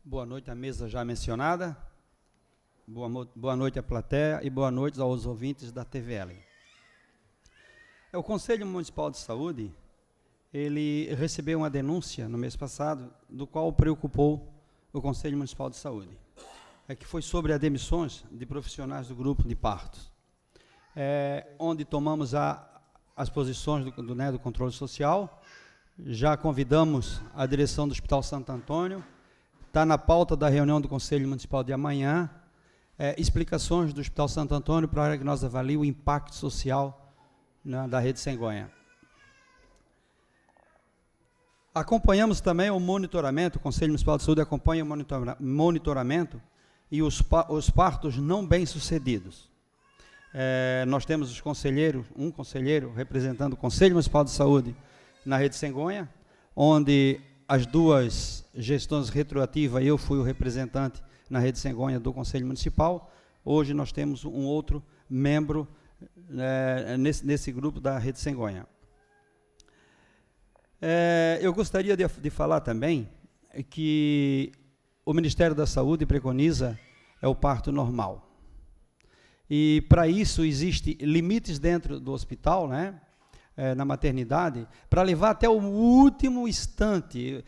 Boa noite à mesa já mencionada, boa noite à plateia e boa noite aos ouvintes da TVL. O Conselho Municipal de Saúde, ele recebeu uma denúncia no mês passado, do qual preocupou o Conselho Municipal de Saúde, que foi sobre as demissões de profissionais do grupo de partos, onde tomamos as posições do controle social, já convidamos a direção do Hospital Santo Antônio. Está na pauta da reunião do Conselho Municipal de amanhã, explicações do Hospital Santo Antônio para que nós avaliemos o impacto social da Rede Cegonha. Acompanhamos também o monitoramento, o Conselho Municipal de Saúde acompanha o monitoramento e os partos não bem-sucedidos. Nós temos um conselheiro representando o Conselho Municipal de Saúde na Rede Sengonha, onde as 2 gestões retroativas, eu fui o representante na Rede Sengonha do Conselho Municipal. Hoje nós temos um outro membro nesse grupo da Rede Sengonha. Eu gostaria de falar também que o Ministério da Saúde preconiza o parto normal. E, para isso, existem limites dentro do hospital, né, na maternidade, para levar até o último instante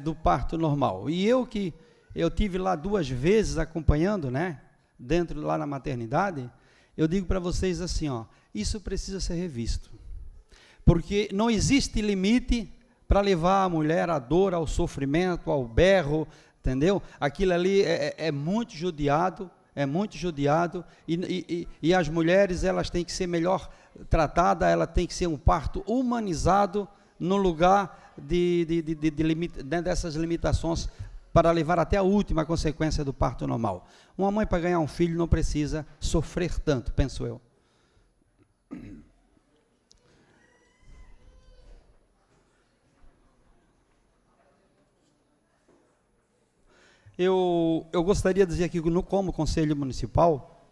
do parto normal. E eu tive lá 2 vezes acompanhando, né, dentro lá na maternidade, eu digo para vocês assim, isso precisa ser revisto. Porque não existe limite para levar a mulher à dor, ao sofrimento, ao berro, entendeu? Aquilo ali é muito judiado, e as mulheres, elas têm que ser melhor tratadas, ela tem que ser um parto humanizado no lugar dessas limitações para levar até a última consequência do parto normal. Uma mãe, para ganhar um filho, não precisa sofrer tanto, penso eu. Eu gostaria de dizer aqui, como Conselho Municipal,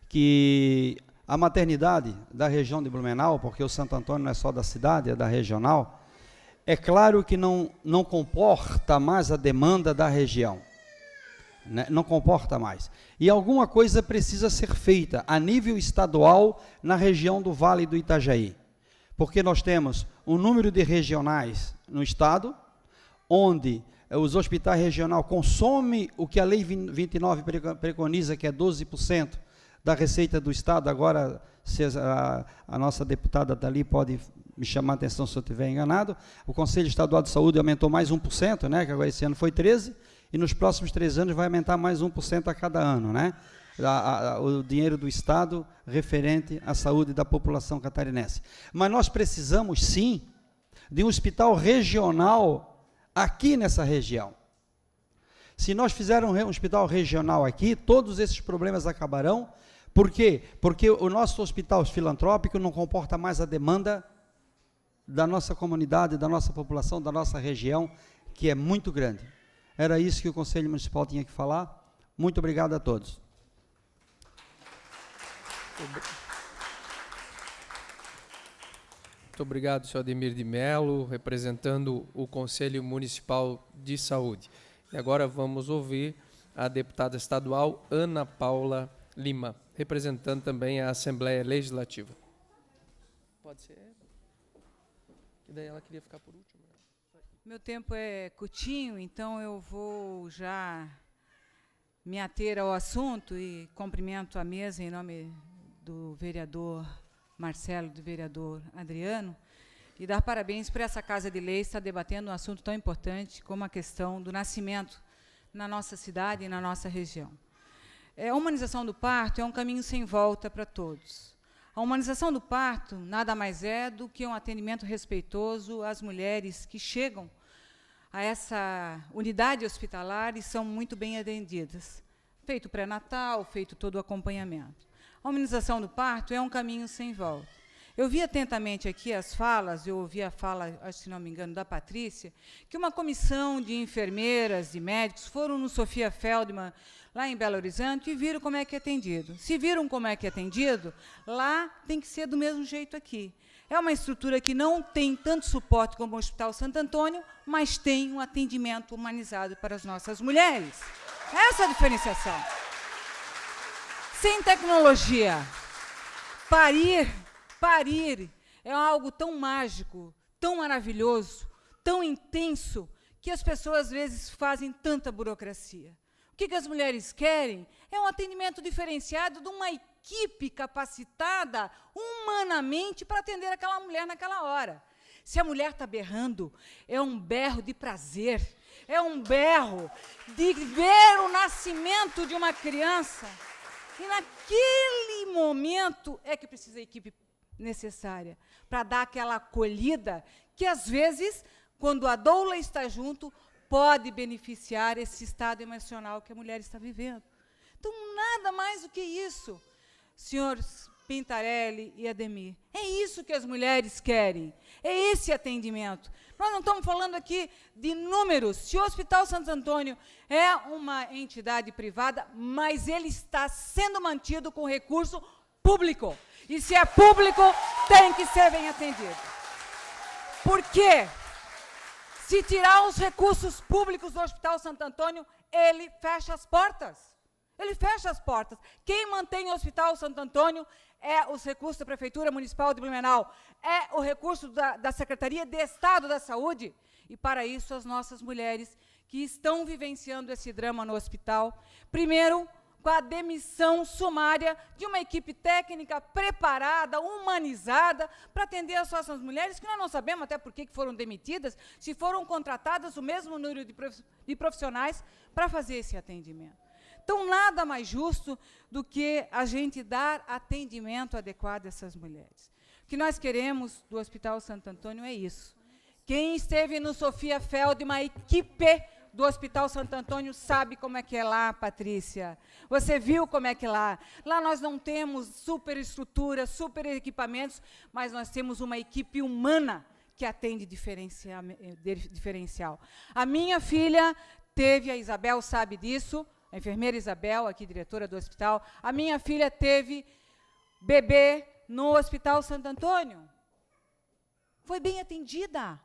que a maternidade da região de Blumenau, porque o Santo Antônio não é só da cidade, é da regional, é claro que não comporta mais a demanda da região, né? Não comporta mais. E alguma coisa precisa ser feita a nível estadual na região do Vale do Itajaí, porque nós temos um número de regionais no estado, onde os hospitais regionais consomem o que a Lei 29 preconiza, que é 12% da receita do Estado. Agora, se a nossa deputada dali pode me chamar a atenção se eu estiver enganado, o Conselho Estadual de Saúde aumentou mais 1%, né, que agora esse ano foi 13%, e nos próximos 3 anos vai aumentar mais 1% a cada ano, né, o dinheiro do Estado referente à saúde da população catarinense. Mas nós precisamos, sim, de um hospital regional aqui nessa região. Se nós fizermos um hospital regional aqui, todos esses problemas acabarão. Por quê? Porque o nosso hospital filantrópico não comporta mais a demanda da nossa comunidade, da nossa população, da nossa região, que é muito grande. Era isso que o Conselho Municipal tinha que falar. Muito obrigado a todos. Muito obrigado, senhor Ademir de Mello, representando o Conselho Municipal de Saúde. E agora vamos ouvir a deputada estadual Ana Paula Lima, representando também a Assembleia Legislativa. Pode ser? E daí ela queria ficar por último. Meu tempo é curtinho, então eu vou já me ater ao assunto e cumprimento a mesa em nome do vereador Marcelo, do vereador Adriano, e dar parabéns para essa Casa de Leis estar debatendo um assunto tão importante como a questão do nascimento na nossa cidade e na nossa região. A humanização do parto é um caminho sem volta para todos. A humanização do parto nada mais é do que um atendimento respeitoso às mulheres que chegam a essa unidade hospitalar e são muito bem atendidas. Feito o pré-natal, feito todo o acompanhamento. A humanização do parto é um caminho sem volta. Eu vi atentamente aqui as falas, eu ouvi a fala, se não me engano, da Patrícia, que uma comissão de enfermeiras e médicos foram no Sofia Feldman, lá em Belo Horizonte, e viram como é que é atendido. Se viram como é que é atendido, lá tem que ser do mesmo jeito aqui. É uma estrutura que não tem tanto suporte como o Hospital Santo Antônio, mas tem um atendimento humanizado para as nossas mulheres. Essa é a diferenciação. Sem tecnologia, parir é algo tão mágico, tão maravilhoso, tão intenso, que as pessoas, às vezes, fazem tanta burocracia. O que as mulheres querem é um atendimento diferenciado de uma equipe capacitada humanamente para atender aquela mulher naquela hora. Se a mulher está berrando, é um berro de prazer, é um berro de ver o nascimento de uma criança. E naquele momento é que precisa a equipe necessária para dar aquela acolhida que, às vezes, quando a doula está junto, pode beneficiar esse estado emocional que a mulher está vivendo. Então, nada mais do que isso, senhores Pintarelli e Ademir. É isso que as mulheres querem, é esse atendimento. Nós não estamos falando aqui de números. Se o Hospital Santo Antônio é uma entidade privada, mas ele está sendo mantido com recurso público. E se é público, tem que ser bem atendido. Por quê? Se tirar os recursos públicos do Hospital Santo Antônio, ele fecha as portas. Ele fecha as portas. Quem mantém o Hospital Santo Antônio é os recursos da Prefeitura Municipal de Blumenau, é o recurso da Secretaria de Estado da Saúde. E, para isso, as nossas mulheres que estão vivenciando esse drama no hospital, primeiro, com a demissão sumária de uma equipe técnica preparada, humanizada, para atender as nossas mulheres, que nós não sabemos até por que foram demitidas, se foram contratadas o mesmo número de profissionais para fazer esse atendimento. Então, nada mais justo do que a gente dar atendimento adequado a essas mulheres. O que nós queremos do Hospital Santo Antônio é isso. Quem esteve no Sofia Feld, uma equipe do Hospital Santo Antônio, sabe como é que é lá, Patrícia. Você viu como é que é lá. Lá nós não temos superestrutura, super equipamentos, mas nós temos uma equipe humana que atende diferencial. A minha filha teve, a Isabel sabe disso, a enfermeira Isabel, aqui diretora do hospital, a minha filha teve bebê no Hospital Santo Antônio. Foi bem atendida,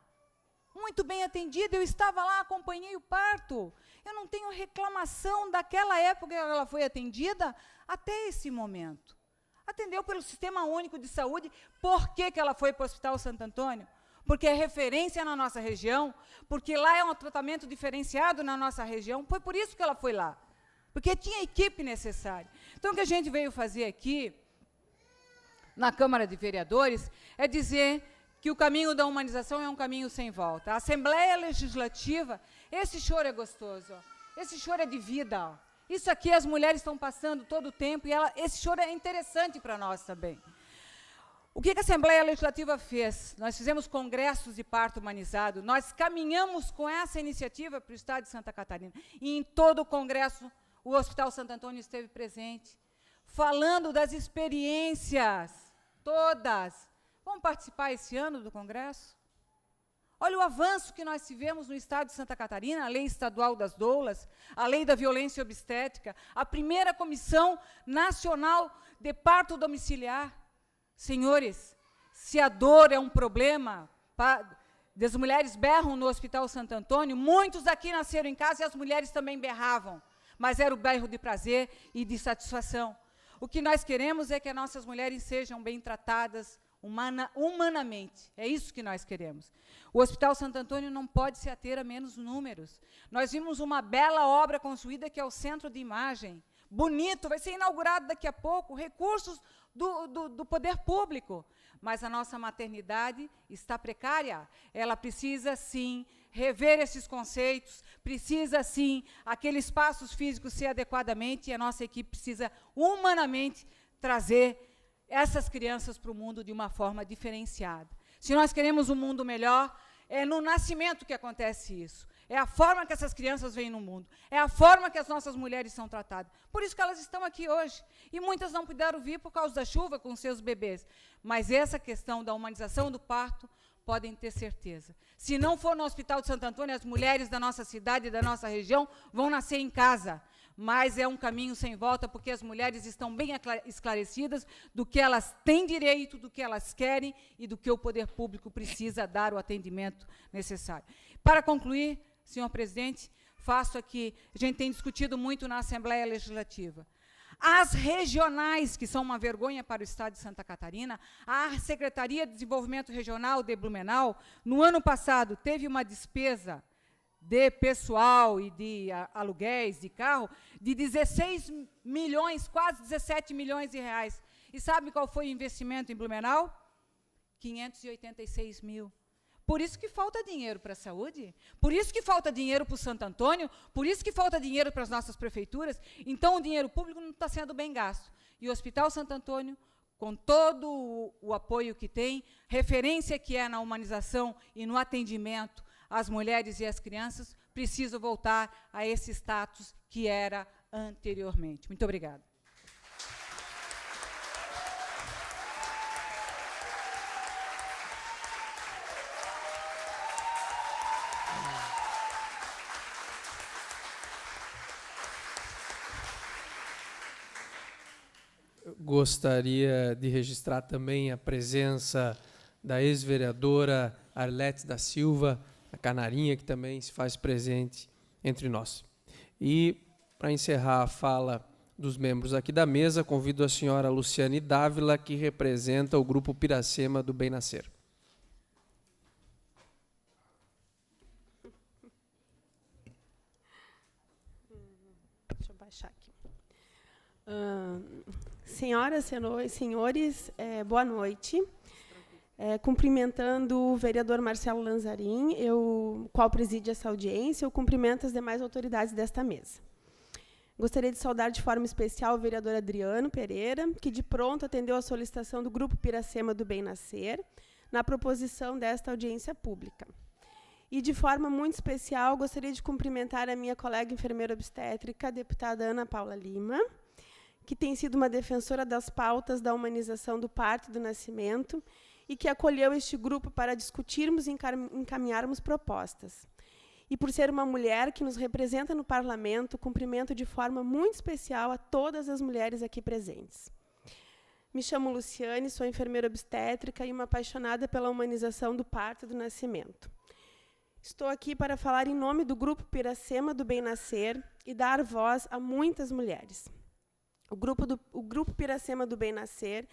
muito bem atendida. Eu estava lá, acompanhei o parto. Eu não tenho reclamação daquela época que ela foi atendida até esse momento. Atendeu pelo Sistema Único de Saúde. Por que ela foi para o Hospital Santo Antônio? Porque é referência na nossa região, porque lá é um tratamento diferenciado na nossa região. Foi por isso que ela foi lá. Porque tinha equipe necessária. Então, o que a gente veio fazer aqui, na Câmara de Vereadores, é dizer que o caminho da humanização é um caminho sem volta. A Assembleia Legislativa, esse choro é gostoso, ó. Esse choro é de vida. Ó. Isso aqui as mulheres estão passando todo o tempo, e esse choro é interessante para nós também. O que a Assembleia Legislativa fez? Nós fizemos congressos de parto humanizado, nós caminhamos com essa iniciativa para o Estado de Santa Catarina, e em todo o congresso, o Hospital Santo Antônio esteve presente, falando das experiências, todas. Vamos participar esse ano do Congresso? Olha o avanço que nós tivemos no Estado de Santa Catarina, a Lei Estadual das Doulas, a Lei da Violência Obstétrica, a primeira Comissão Nacional de Parto Domiciliar. Senhores, se a dor é um problema, as mulheres berram no Hospital Santo Antônio, muitos aqui nasceram em casa e as mulheres também berravam. Mas era o berro de prazer e de satisfação. O que nós queremos é que as nossas mulheres sejam bem tratadas humanamente. É isso que nós queremos. O Hospital Santo Antônio não pode se ater a menos números. Nós vimos uma bela obra construída que é o Centro de Imagem. Bonito, vai ser inaugurado daqui a pouco, recursos do poder público. Mas a nossa maternidade está precária. Ela precisa, sim, rever esses conceitos, precisa, sim, aqueles espaços físicos ser adequadamente, e a nossa equipe precisa, humanamente, trazer essas crianças para o mundo de uma forma diferenciada. Se nós queremos um mundo melhor, é no nascimento que acontece isso. É a forma que essas crianças vêm no mundo. É a forma que as nossas mulheres são tratadas. Por isso que elas estão aqui hoje. E muitas não puderam vir por causa da chuva com seus bebês. Mas essa questão da humanização do parto, podem ter certeza. Se não for no Hospital de Santo Antônio, as mulheres da nossa cidade e da nossa região vão nascer em casa. Mas é um caminho sem volta, porque as mulheres estão bem esclarecidas do que elas têm direito, do que elas querem e do que o poder público precisa dar o atendimento necessário. Para concluir, senhor presidente, faço aqui, a gente tem discutido muito na Assembleia Legislativa. As regionais, que são uma vergonha para o Estado de Santa Catarina, a Secretaria de Desenvolvimento Regional de Blumenau, no ano passado, teve uma despesa de pessoal e de aluguéis de carro de 16 milhões, quase 17 milhões de reais. E sabe qual foi o investimento em Blumenau? 586 mil. Por isso que falta dinheiro para a saúde, por isso que falta dinheiro para o Santo Antônio, por isso que falta dinheiro para as nossas prefeituras. Então, o dinheiro público não está sendo bem gasto. E o Hospital Santo Antônio, com todo o apoio que tem, referência que é na humanização e no atendimento as mulheres e as crianças precisam voltar a esse status que era anteriormente. Muito obrigada. Gostaria de registrar também a presença da ex-vereadora Arlete da Silva, a Canarinha, que também se faz presente entre nós. E, para encerrar a fala dos membros aqui da mesa, convido a senhora Luciane Dávila, que representa o Grupo Piracema do Bem Nascer. Deixa eu baixar aqui. Senhoras e senhores, boa noite. Cumprimentando o vereador Marcelo Lanzarin, qual preside essa audiência, eu cumprimento as demais autoridades desta mesa. Gostaria de saudar de forma especial o vereador Adriano Pereira, que de pronto atendeu a solicitação do Grupo Piracema do Bem Nascer, na proposição desta audiência pública. E, de forma muito especial, gostaria de cumprimentar a minha colega enfermeira obstétrica, a deputada Ana Paula Lima, que tem sido uma defensora das pautas da humanização do parto e do nascimento e que acolheu este grupo para discutirmos e encaminharmos propostas. E por ser uma mulher que nos representa no parlamento, cumprimento de forma muito especial a todas as mulheres aqui presentes. Me chamo Luciane, sou enfermeira obstétrica e uma apaixonada pela humanização do parto e do nascimento. Estou aqui para falar em nome do Grupo Piracema do Bem Nascer e dar voz a muitas mulheres. O Grupo Piracema do Bem Nascer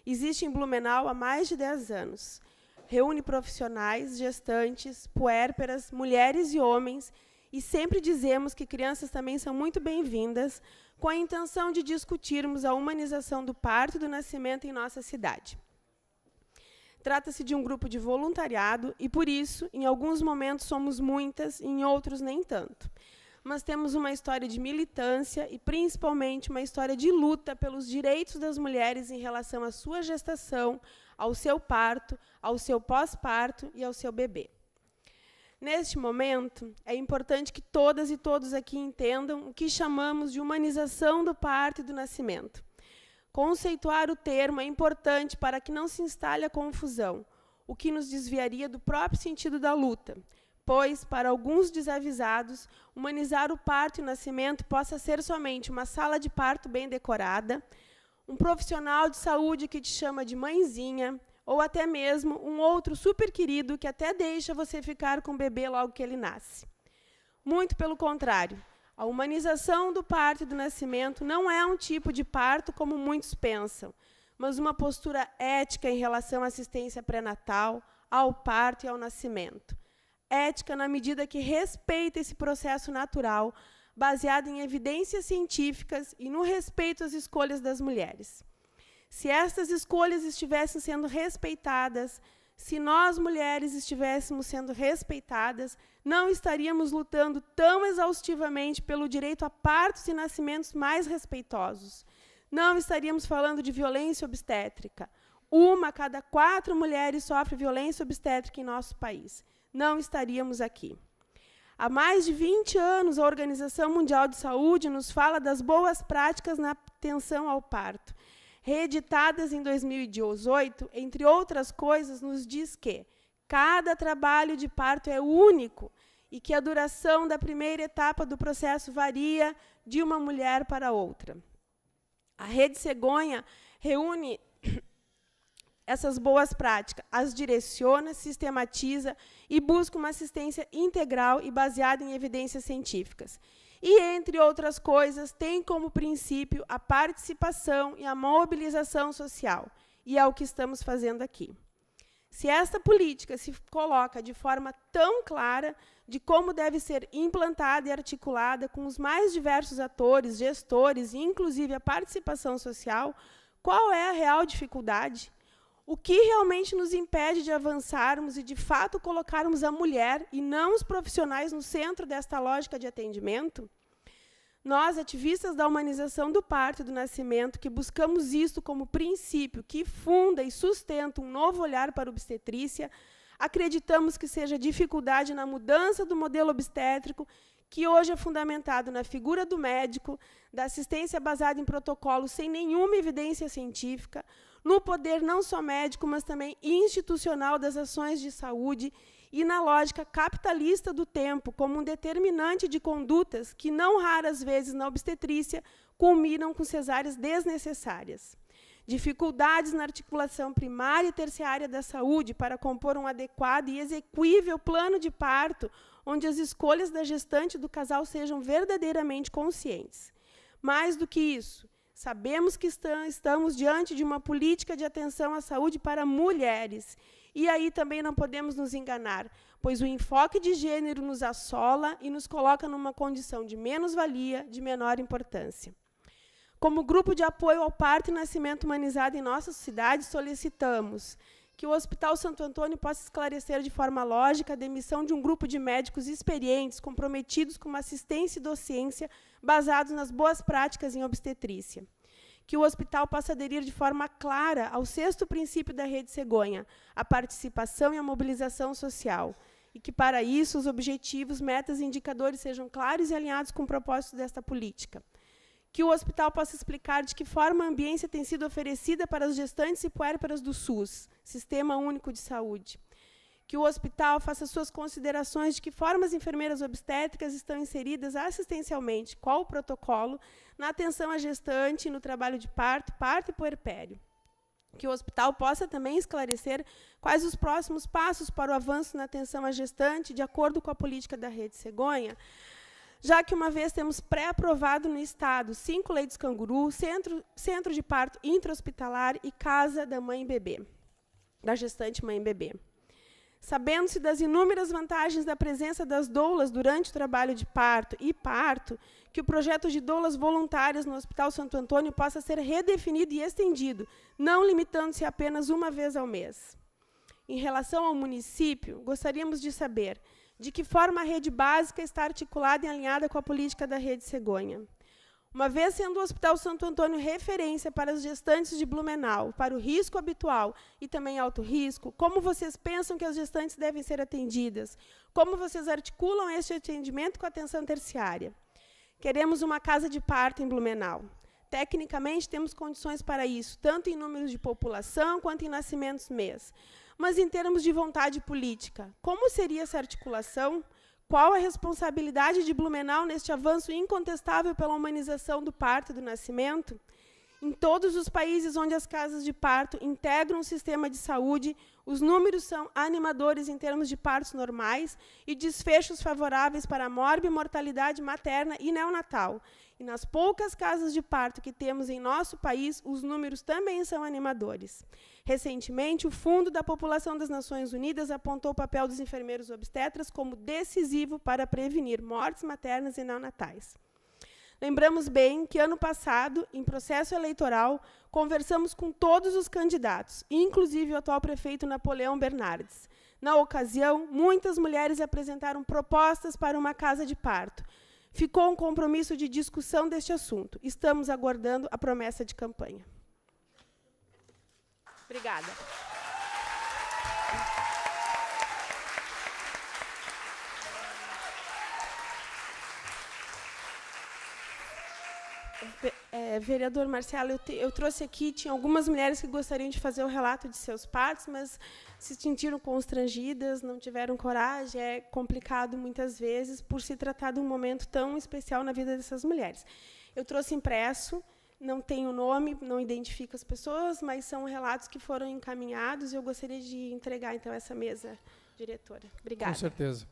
existe em Blumenau há mais de 10 anos. Reúne profissionais, gestantes, puérperas, mulheres e homens, e sempre dizemos que crianças também são muito bem-vindas, com a intenção de discutirmos a humanização do parto e do nascimento em nossa cidade. Trata-se de um grupo de voluntariado e, por isso, em alguns momentos somos muitas, em outros nem tanto. Mas temos uma história de militância e, principalmente, uma história de luta pelos direitos das mulheres em relação à sua gestação, ao seu parto, ao seu pós-parto e ao seu bebê. Neste momento, é importante que todas e todos aqui entendam o que chamamos de humanização do parto e do nascimento. Conceituar o termo é importante para que não se instale a confusão, o que nos desviaria do próprio sentido da luta, pois, para alguns desavisados, humanizar o parto e o nascimento possa ser somente uma sala de parto bem decorada, um profissional de saúde que te chama de mãezinha, ou até mesmo um outro super querido que até deixa você ficar com o bebê logo que ele nasce. Muito pelo contrário, a humanização do parto e do nascimento não é um tipo de parto como muitos pensam, mas uma postura ética em relação à assistência pré-natal, ao parto e ao nascimento. Ética na medida que respeita esse processo natural, baseado em evidências científicas e no respeito às escolhas das mulheres. Se estas escolhas estivessem sendo respeitadas, se nós, mulheres, estivéssemos sendo respeitadas, não estaríamos lutando tão exaustivamente pelo direito a partos e nascimentos mais respeitosos. Não estaríamos falando de violência obstétrica. 1 a cada 4 mulheres sofre violência obstétrica em nosso país. Não estaríamos aqui. Há mais de 20 anos, a Organização Mundial de Saúde nos fala das boas práticas na atenção ao parto. Reeditadas em 2018, entre outras coisas, nos diz que cada trabalho de parto é único e que a duração da primeira etapa do processo varia de uma mulher para outra. A Rede Cegonha reúne essas boas práticas, as direciona, sistematiza e busca uma assistência integral e baseada em evidências científicas. E, entre outras coisas, tem como princípio a participação e a mobilização social. E é o que estamos fazendo aqui. Se esta política se coloca de forma tão clara de como deve ser implantada e articulada com os mais diversos atores, gestores e, inclusive, a participação social, qual é a real dificuldade? O que realmente nos impede de avançarmos e, de fato, colocarmos a mulher e não os profissionais no centro desta lógica de atendimento? Nós, ativistas da humanização do parto e do nascimento, que buscamos isto como princípio que funda e sustenta um novo olhar para a obstetrícia, Acreditamos que seja dificuldade na mudança do modelo obstétrico, que hoje é fundamentado na figura do médico, da assistência baseada em protocolo sem nenhuma evidência científica, no poder não só médico, mas também institucional das ações de saúde e na lógica capitalista do tempo, como um determinante de condutas que, não raras vezes na obstetrícia, culminam com cesáreas desnecessárias. Dificuldades na articulação primária e terciária da saúde para compor um adequado e execuível plano de parto, onde as escolhas da gestante e do casal sejam verdadeiramente conscientes. Mais do que isso, sabemos que estamos diante de uma política de atenção à saúde para mulheres. E aí também não podemos nos enganar, pois o enfoque de gênero nos assola e nos coloca numa condição de menos-valia, de menor importância. Como grupo de apoio ao parto e nascimento humanizado em nossa cidade, solicitamos que o Hospital Santo Antônio possa esclarecer de forma lógica a demissão de um grupo de médicos experientes, comprometidos com uma assistência e docência basados nas boas práticas em obstetrícia. Que o hospital possa aderir de forma clara ao 6º princípio da Rede Cegonha, a participação e a mobilização social, e que, para isso, os objetivos, metas e indicadores sejam claros e alinhados com o propósito desta política. Que o hospital possa explicar de que forma a ambiência tem sido oferecida para as gestantes e puérperas do SUS, Sistema Único de Saúde. Que o hospital faça suas considerações de que forma as enfermeiras obstétricas estão inseridas assistencialmente, qual o protocolo, na atenção à gestante, no trabalho de parto, parto e puerpério. Que o hospital possa também esclarecer quais os próximos passos para o avanço na atenção à gestante, de acordo com a política da Rede Cegonha, já que uma vez temos pré-aprovado no Estado 5 leitos canguru, centro de parto intra-hospitalar e casa da mãe e bebê, da gestante mãe e bebê. Sabendo-se das inúmeras vantagens da presença das doulas durante o trabalho de parto e parto, que o projeto de doulas voluntárias no Hospital Santo Antônio possa ser redefinido e estendido, não limitando-se apenas uma vez ao mês. Em relação ao município, gostaríamos de saber de que forma a rede básica está articulada e alinhada com a política da Rede Cegonha. Uma vez sendo o Hospital Santo Antônio referência para as gestantes de Blumenau, para o risco habitual e também alto risco, como vocês pensam que as gestantes devem ser atendidas? Como vocês articulam este atendimento com a atenção terciária? Queremos uma casa de parto em Blumenau. Tecnicamente, temos condições para isso, tanto em números de população quanto em nascimentos mês. Mas, em termos de vontade política, como seria essa articulação? Qual a responsabilidade de Blumenau neste avanço incontestável pela humanização do parto e do nascimento? Em todos os países onde as casas de parto integram um sistema de saúde, os números são animadores em termos de partos normais e desfechos favoráveis para a morbimortalidade materna e neonatal. E nas poucas casas de parto que temos em nosso país, os números também são animadores. Recentemente, o Fundo da População das Nações Unidas apontou o papel dos enfermeiros obstetras como decisivo para prevenir mortes maternas e neonatais. Lembramos bem que, ano passado, em processo eleitoral, conversamos com todos os candidatos, inclusive o atual prefeito Napoleão Bernardes. Na ocasião, muitas mulheres apresentaram propostas para uma casa de parto. Ficou um compromisso de discussão deste assunto. Estamos aguardando a promessa de campanha. Obrigada. Vereador Marcelo, eu trouxe aqui, tinha algumas mulheres que gostariam de fazer o relato de seus partos, mas se sentiram constrangidas, não tiveram coragem, é complicado muitas vezes, por se tratar de um momento tão especial na vida dessas mulheres. Eu trouxe impresso, não tem o nome, não identifico as pessoas, mas são relatos que foram encaminhados e eu gostaria de entregar, então, essa mesa, diretora. Obrigada. Com certeza.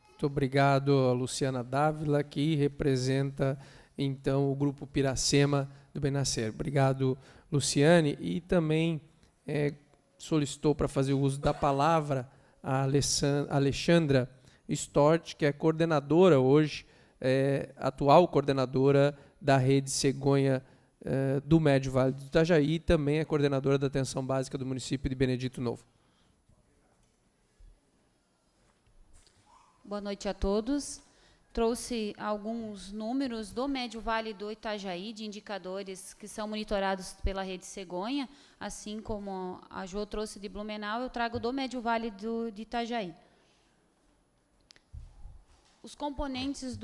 Muito obrigado a Luciana Dávila, que representa, então, o Grupo Piracema do Benascer. Obrigado, Luciane. E também solicitou para fazer o uso da palavra a Alexandra Stort, que é coordenadora hoje, atual coordenadora da Rede Cegonha do Médio Vale do Itajaí, e também é coordenadora da Atenção Básica do município de Benedito Novo. Boa noite a todos. trouxe alguns números do Médio Vale do Itajaí, de indicadores que são monitorados pela Rede Cegonha, assim como a Jo trouxe de Blumenau, eu trago do Médio Vale de Itajaí. Os componentes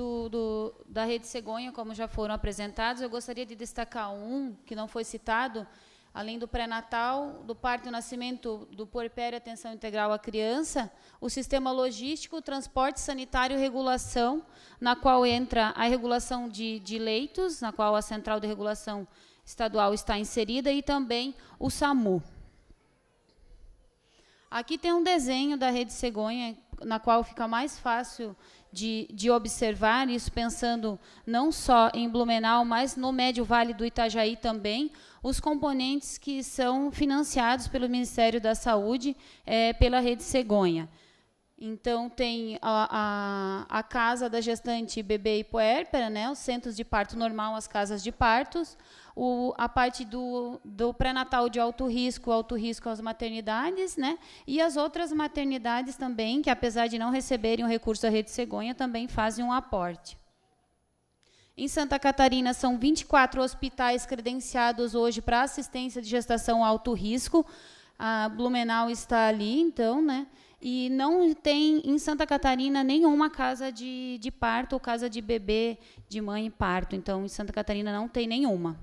da Rede Cegonha, como já foram apresentados, eu gostaria de destacar um que não foi citado, além do pré-natal, do parto e nascimento, do puerpério e atenção integral à criança, o sistema logístico, transporte sanitário e regulação, na qual entra a regulação de leitos, na qual a Central de Regulação Estadual está inserida, e também o SAMU. Aqui tem um desenho da Rede Cegonha, na qual fica mais fácil de observar, isso pensando não só em Blumenau, mas no Médio Vale do Itajaí também, os componentes que são financiados pelo Ministério da Saúde, pela Rede Cegonha. Então, tem a casa da gestante bebê e puérpera, né, os centros de parto normal, as casas de partos, a parte do pré-natal de alto risco às maternidades, né, e as outras maternidades também, que apesar de não receberem o recurso da Rede Cegonha, também fazem um aporte. Em Santa Catarina, são 24 hospitais credenciados hoje para assistência de gestação alto risco. A Blumenau está ali, então, né? E não tem, em Santa Catarina, nenhuma casa de parto ou casa de bebê, de mãe e parto. Então, em Santa Catarina não tem nenhuma.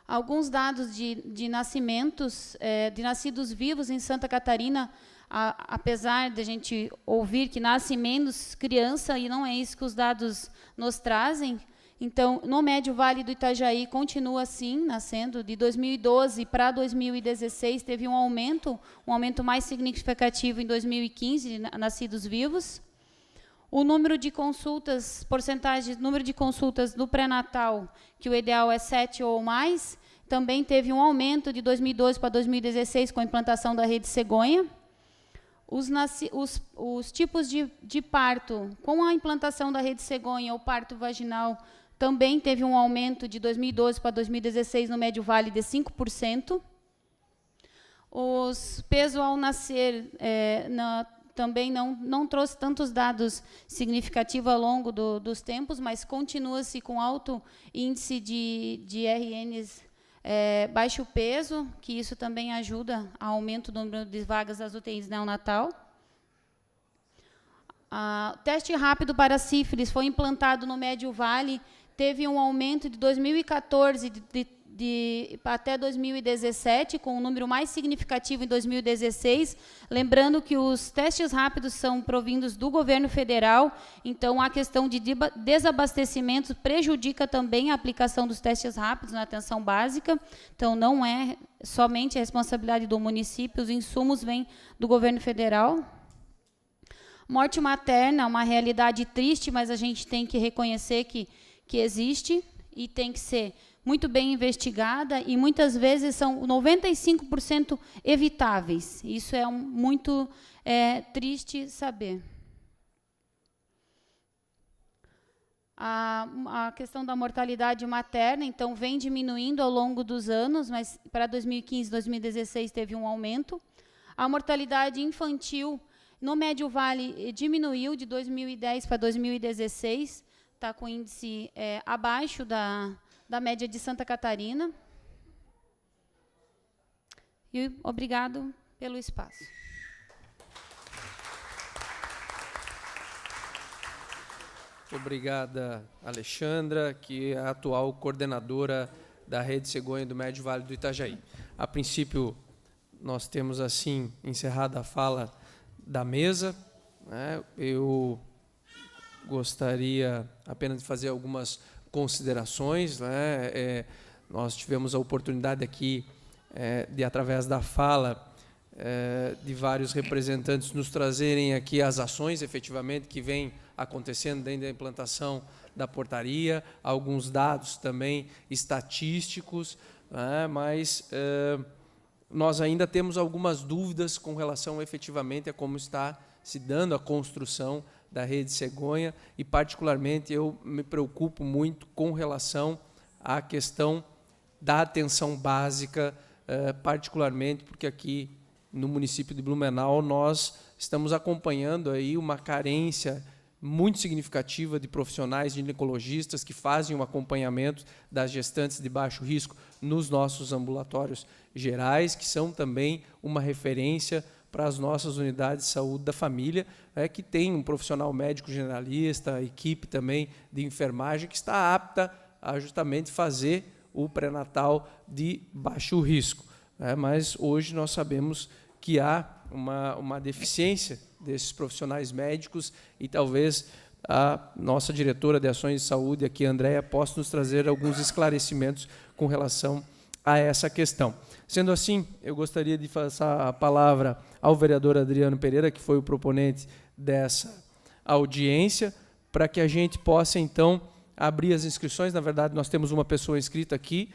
Alguns dados de nascimentos, de nascidos vivos em Santa Catarina, apesar de a gente ouvir que nasce menos criança, e não é isso que os dados nos trazem. Então, no Médio Vale do Itajaí, continua assim, nascendo. De 2012 para 2016, teve um aumento mais significativo em 2015, de nascidos vivos. O número de consultas, número de consultas no pré-natal, que o ideal é 7 ou mais, também teve um aumento de 2012 para 2016, com a implantação da Rede Cegonha. Os tipos de parto, com a implantação da Rede Cegonha, o parto vaginal, também teve um aumento de 2012 para 2016 no Médio Vale de 5%. Os peso ao nascer também não trouxe tantos dados significativos ao longo dos tempos, mas continua-se com alto índice de RNs baixo peso, que isso também ajuda ao aumento do número de vagas das UTIs neonatal. O teste rápido para sífilis foi implantado no Médio Vale, teve um aumento de 2014 até 2017, com um número mais significativo em 2016, lembrando que os testes rápidos são provindos do governo federal, então a questão de desabastecimento prejudica também a aplicação dos testes rápidos na atenção básica, então não é somente a responsabilidade do município, os insumos vêm do governo federal. Morte materna, uma realidade triste, mas a gente tem que reconhecer que existe e tem que ser muito bem investigada, e muitas vezes são 95% evitáveis. Isso é muito triste saber. A questão da mortalidade materna, então, vem diminuindo ao longo dos anos, mas para 2015 e 2016 teve um aumento. A mortalidade infantil no Médio Vale diminuiu de 2010 para 2016, está com índice abaixo da média de Santa Catarina. E obrigado pelo espaço. Obrigada, Alexandra, que é a atual coordenadora da Rede Cegonha do Médio Vale do Itajaí. A princípio, nós temos, assim, encerrada a fala da mesa, né? Eu gostaria apenas de fazer algumas considerações, né? Nós tivemos a oportunidade aqui de, através da fala de vários representantes, nos trazerem aqui as ações, efetivamente, que vêm acontecendo dentro da implantação da portaria, alguns dados também estatísticos, né? Mas nós ainda temos algumas dúvidas com relação, efetivamente, a como está se dando a construção da Rede Cegonha, e, particularmente, eu me preocupo muito com relação à questão da atenção básica, particularmente porque aqui no município de Blumenau nós estamos acompanhando aí uma carência muito significativa de profissionais ginecologistas que fazem um acompanhamento das gestantes de baixo risco nos nossos ambulatórios gerais, que são também uma referência para as nossas unidades de saúde da família, que tem um profissional médico generalista, equipe também de enfermagem que está apta a justamente fazer o pré-natal de baixo risco. Mas hoje nós sabemos que há uma deficiência desses profissionais médicos e talvez a nossa diretora de ações de saúde, aqui, Andréia, possa nos trazer alguns esclarecimentos com relação a essa questão. Sendo assim, eu gostaria de passar a palavra ao vereador Adriano Pereira, que foi o proponente dessa audiência, para que a gente possa, então, abrir as inscrições. Na verdade, nós temos uma pessoa inscrita aqui,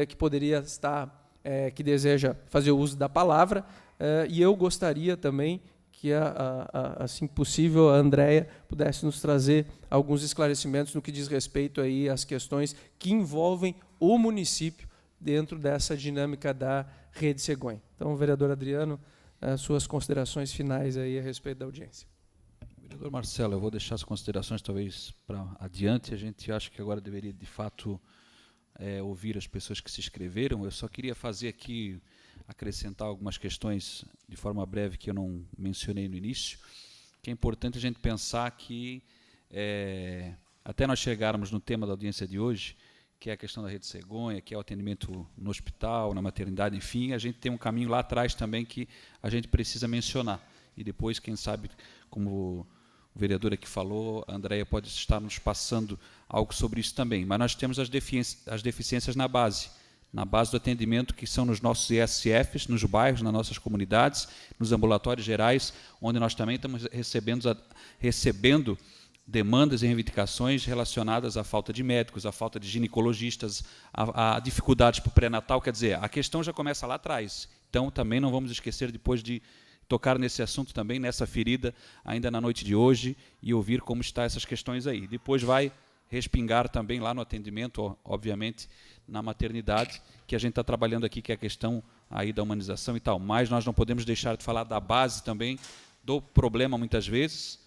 que poderia estar, que deseja fazer o uso da palavra, e eu gostaria também que, assim possível, a Andréia pudesse nos trazer alguns esclarecimentos no que diz respeito aí às questões que envolvem o município dentro dessa dinâmica da Rede Cegonha. Então, vereador Adriano, as suas considerações finais aí a respeito da audiência. Vereador Marcelo, eu vou deixar as considerações talvez para adiante. A gente acha que agora deveria, de fato, ouvir as pessoas que se inscreveram. Eu só queria fazer aqui, acrescentar algumas questões de forma breve que eu não mencionei no início, que é importante a gente pensar que, até nós chegarmos no tema da audiência de hoje, que é a questão da Rede Cegonha, que é o atendimento no hospital, na maternidade, enfim, a gente tem um caminho lá atrás também que a gente precisa mencionar. E depois, quem sabe, como o vereador aqui falou, a Andréia pode estar nos passando algo sobre isso também. Mas nós temos as deficiências na base do atendimento, que são nos nossos ESFs, nos bairros, nas nossas comunidades, nos ambulatórios gerais, onde nós também estamos recebendo demandas e reivindicações relacionadas à falta de médicos, à falta de ginecologistas, a dificuldades para o pré-natal. Quer dizer, a questão já começa lá atrás. Então, também não vamos esquecer, depois de tocar nesse assunto também, nessa ferida, ainda na noite de hoje, e ouvir como estão essas questões aí. Depois vai respingar também lá no atendimento, obviamente, na maternidade, que a gente está trabalhando aqui, que é a questão aí da humanização e tal. Mas nós não podemos deixar de falar da base também, do problema, muitas vezes,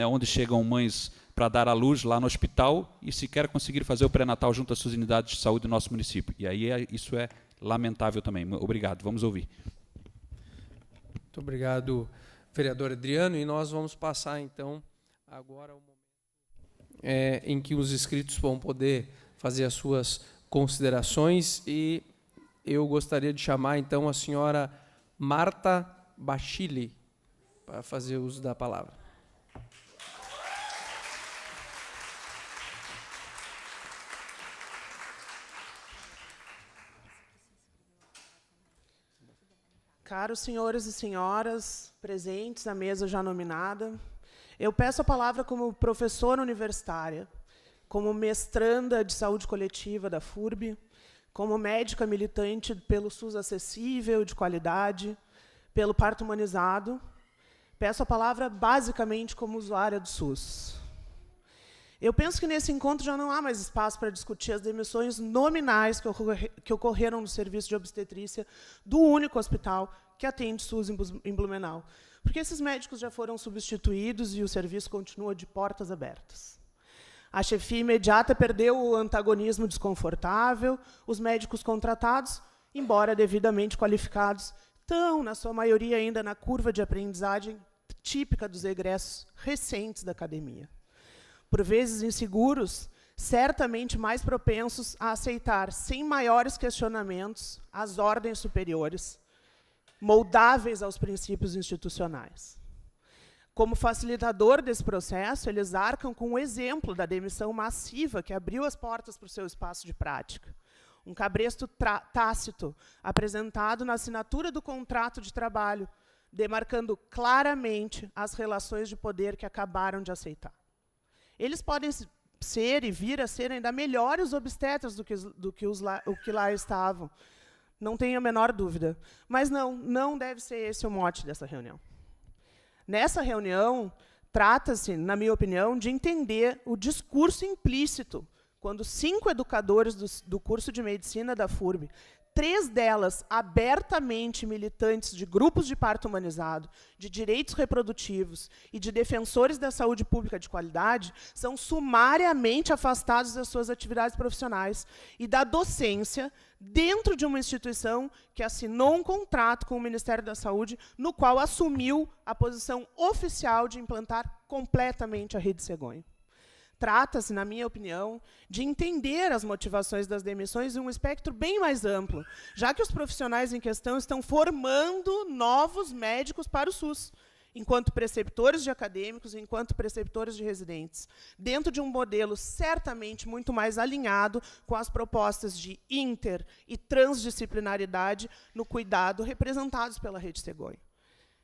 onde chegam mães para dar à luz lá no hospital e sequer conseguir fazer o pré-natal junto às suas unidades de saúde do nosso município. E aí isso é lamentável também. Obrigado. Vamos ouvir. Muito obrigado, vereador Adriano. E nós vamos passar, então, agora ao momento em que os inscritos vão poder fazer as suas considerações. E eu gostaria de chamar, então, a senhora Marta Bachili para fazer uso da palavra. Caros senhores e senhoras presentes à mesa já nominada, eu peço a palavra como professora universitária, como mestranda de saúde coletiva da FURB, como médica militante pelo SUS acessível, de qualidade, pelo parto humanizado. Peço a palavra basicamente como usuária do SUS. Eu penso que nesse encontro já não há mais espaço para discutir as demissões nominais que ocorreram no serviço de obstetrícia do único hospital que atende SUS em Blumenau, porque esses médicos já foram substituídos e o serviço continua de portas abertas. A chefia imediata perdeu o antagonismo desconfortável, os médicos contratados, embora devidamente qualificados, estão, na sua maioria, ainda na curva de aprendizagem típica dos egressos recentes da academia. Por vezes inseguros, certamente mais propensos a aceitar, sem maiores questionamentos, as ordens superiores, moldáveis aos princípios institucionais. Como facilitador desse processo, eles arcam com o exemplo da demissão massiva que abriu as portas para o seu espaço de prática. Um cabresto tácito, apresentado na assinatura do contrato de trabalho, demarcando claramente as relações de poder que acabaram de aceitar. Eles podem ser e vir a ser ainda melhores obstetras do que lá estavam, não tenho a menor dúvida. Mas não deve ser esse o mote dessa reunião. Nessa reunião, trata-se, na minha opinião, de entender o discurso implícito, quando 5 educadores do curso de medicina da FURB 3 delas abertamente militantes de grupos de parto humanizado, de direitos reprodutivos e de defensores da saúde pública de qualidade, são sumariamente afastados das suas atividades profissionais e da docência dentro de uma instituição que assinou um contrato com o Ministério da Saúde, no qual assumiu a posição oficial de implantar completamente a Rede Cegonha. Trata-se, na minha opinião, de entender as motivações das demissões em um espectro bem mais amplo, já que os profissionais em questão estão formando novos médicos para o SUS, enquanto preceptores de acadêmicos, enquanto preceptores de residentes, dentro de um modelo certamente muito mais alinhado com as propostas de inter- e transdisciplinaridade no cuidado representados pela Rede Cegonha,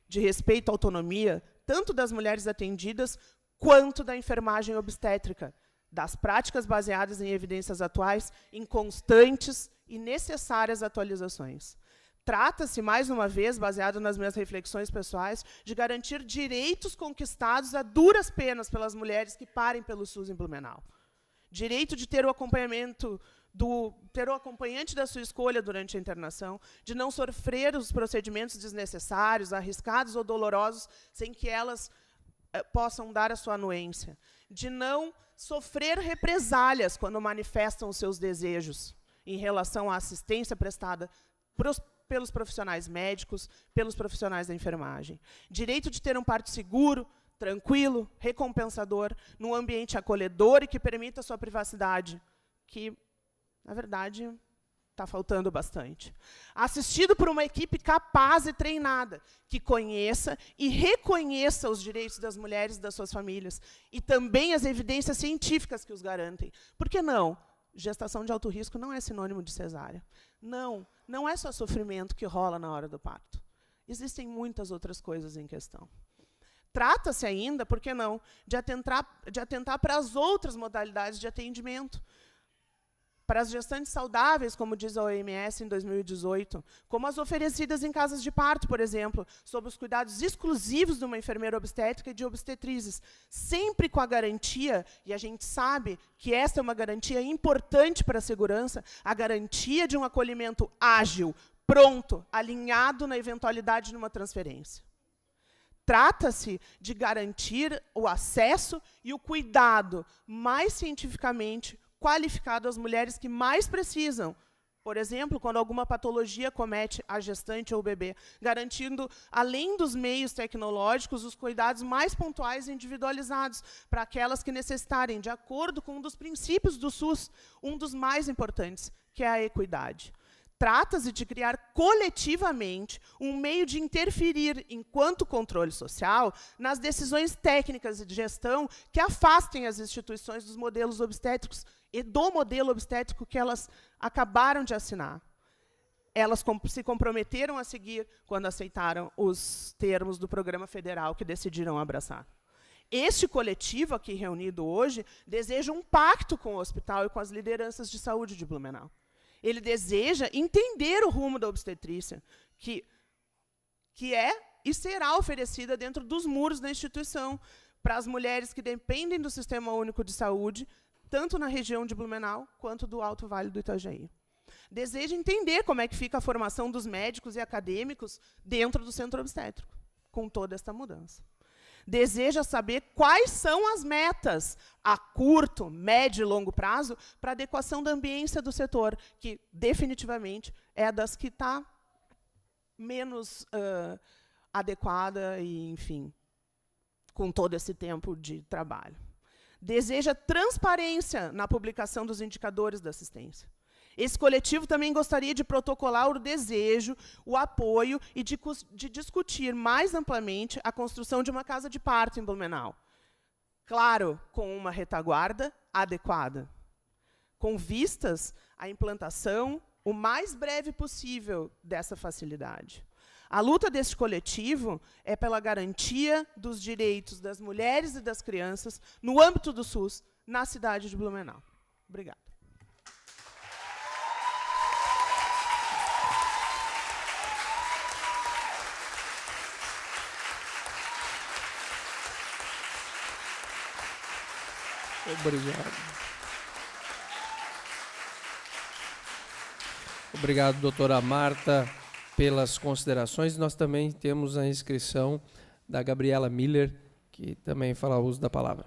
de respeito à autonomia, tanto das mulheres atendidas, quanto da enfermagem obstétrica, das práticas baseadas em evidências atuais, em constantes e necessárias atualizações. Trata-se, mais uma vez, baseado nas minhas reflexões pessoais, de garantir direitos conquistados a duras penas pelas mulheres que parem pelo SUS em Blumenau. Direito de ter o acompanhamento ter o acompanhante da sua escolha durante a internação, de não sofrer os procedimentos desnecessários, arriscados ou dolorosos, sem que elas possam dar a sua anuência, de não sofrer represálias quando manifestam os seus desejos em relação à assistência prestada pelos profissionais médicos, pelos profissionais da enfermagem. Direito de ter um parto seguro, tranquilo, recompensador, num ambiente acolhedor e que permita a sua privacidade, que, na verdade, está faltando bastante. Assistido por uma equipe capaz e treinada, que conheça e reconheça os direitos das mulheres e das suas famílias, e também as evidências científicas que os garantem. Por que não? Gestação de alto risco não é sinônimo de cesárea. Não é só sofrimento que rola na hora do parto. Existem muitas outras coisas em questão. Trata-se ainda, por que não, de atentar para as outras modalidades de atendimento, para as gestantes saudáveis, como diz a OMS em 2018, como as oferecidas em casas de parto, por exemplo, sob os cuidados exclusivos de uma enfermeira obstétrica e de obstetrizes, sempre com a garantia, e a gente sabe que esta é uma garantia importante para a segurança, a garantia de um acolhimento ágil, pronto, alinhado na eventualidade de uma transferência. Trata-se de garantir o acesso e o cuidado mais cientificamente qualificado às mulheres que mais precisam. Por exemplo, quando alguma patologia comete a gestante ou o bebê, garantindo, além dos meios tecnológicos, os cuidados mais pontuais e individualizados para aquelas que necessitarem, de acordo com um dos princípios do SUS, um dos mais importantes, que é a equidade. Trata-se de criar coletivamente um meio de interferir, enquanto controle social, nas decisões técnicas e de gestão que afastem as instituições dos modelos obstétricos e do modelo obstétrico que elas acabaram de assinar. Elas se comprometeram a seguir quando aceitaram os termos do programa federal que decidiram abraçar. Este coletivo aqui reunido hoje deseja um pacto com o hospital e com as lideranças de saúde de Blumenau. Ele deseja entender o rumo da obstetrícia, que é e será oferecida dentro dos muros da instituição para as mulheres que dependem do Sistema Único de Saúde, tanto na região de Blumenau quanto do Alto Vale do Itajaí. Deseja entender como é que fica a formação dos médicos e acadêmicos dentro do centro obstétrico, com toda esta mudança. Deseja saber quais são as metas a curto, médio e longo prazo para a adequação da ambiência do setor, que definitivamente é das que está menos adequada e, enfim, com todo esse tempo de trabalho. Deseja transparência na publicação dos indicadores da assistência. Esse coletivo também gostaria de protocolar o desejo, o apoio e de discutir mais amplamente a construção de uma casa de parto em Blumenau. Claro, com uma retaguarda adequada, com vistas à implantação o mais breve possível dessa facilidade. A luta deste coletivo é pela garantia dos direitos das mulheres e das crianças no âmbito do SUS, na cidade de Blumenau. Obrigada. Obrigado. Obrigado, doutora Marta, pelas considerações. Nós também temos a inscrição da Gabriela Miller, que também fala o uso da palavra.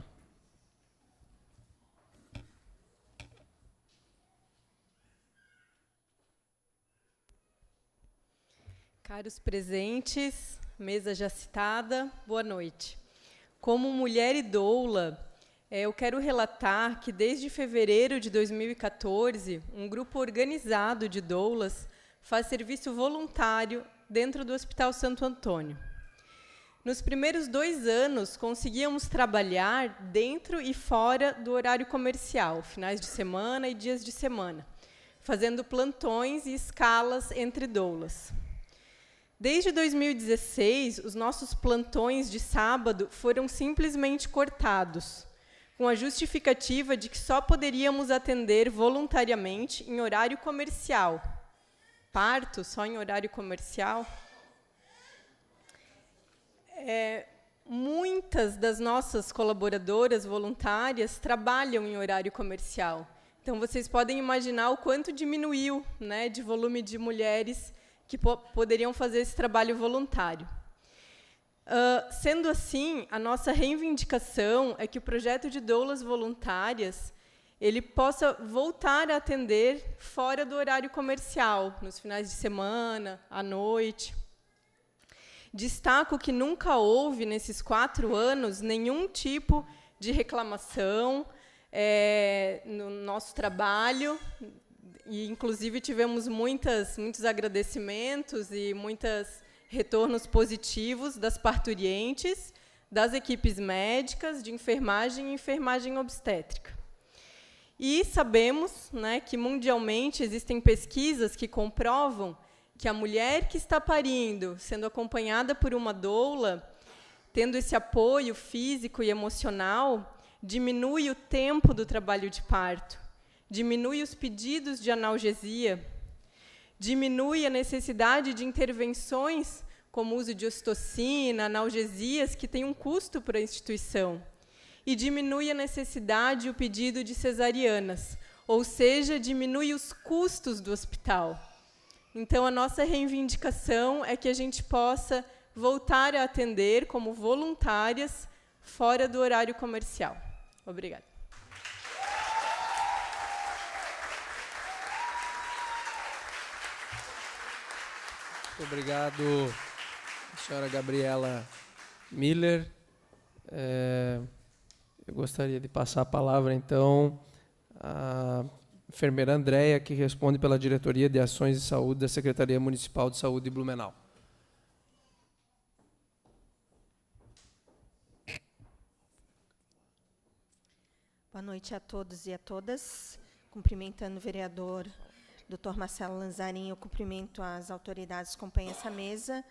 Caros presentes, mesa já citada, boa noite. Como mulher e doula, eu quero relatar que desde fevereiro de 2014, um grupo organizado de doulas faz serviço voluntário dentro do Hospital Santo Antônio. Nos primeiros 2 anos, conseguíamos trabalhar dentro e fora do horário comercial, finais de semana e dias de semana, fazendo plantões e escalas entre doulas. Desde 2016, os nossos plantões de sábado foram simplesmente cortados, com a justificativa de que só poderíamos atender voluntariamente em horário comercial. Parto só em horário comercial? Muitas das nossas colaboradoras voluntárias trabalham em horário comercial. Então, vocês podem imaginar o quanto diminuiu, né, de volume de mulheres que poderiam fazer esse trabalho voluntário. Sendo assim, a nossa reivindicação é que o projeto de doulas voluntárias ele possa voltar a atender fora do horário comercial, nos finais de semana, à noite. Destaco que nunca houve, nesses 4 anos, nenhum tipo de reclamação no nosso trabalho, e, inclusive, tivemos muitos agradecimentos e muitos retornos positivos das parturientes, das equipes médicas, de enfermagem e enfermagem obstétrica. E sabemos, né, que, mundialmente, existem pesquisas que comprovam que a mulher que está parindo, sendo acompanhada por uma doula, tendo esse apoio físico e emocional, diminui o tempo do trabalho de parto, diminui os pedidos de analgesia, diminui a necessidade de intervenções como o uso de ocitocina, analgesias, que têm um custo para a instituição, e diminui a necessidade e o pedido de cesarianas, ou seja, diminui os custos do hospital. Então, a nossa reivindicação é que a gente possa voltar a atender como voluntárias fora do horário comercial. Obrigada. Muito obrigado, senhora Gabriela Miller. Eu gostaria de passar a palavra, então, à enfermeira Andréia, que responde pela Diretoria de Ações de Saúde da Secretaria Municipal de Saúde de Blumenau. Boa noite a todos e a todas. Cumprimentando o vereador Dr. Marcelo Lanzarin, eu cumprimento as autoridades que acompanham essa mesa.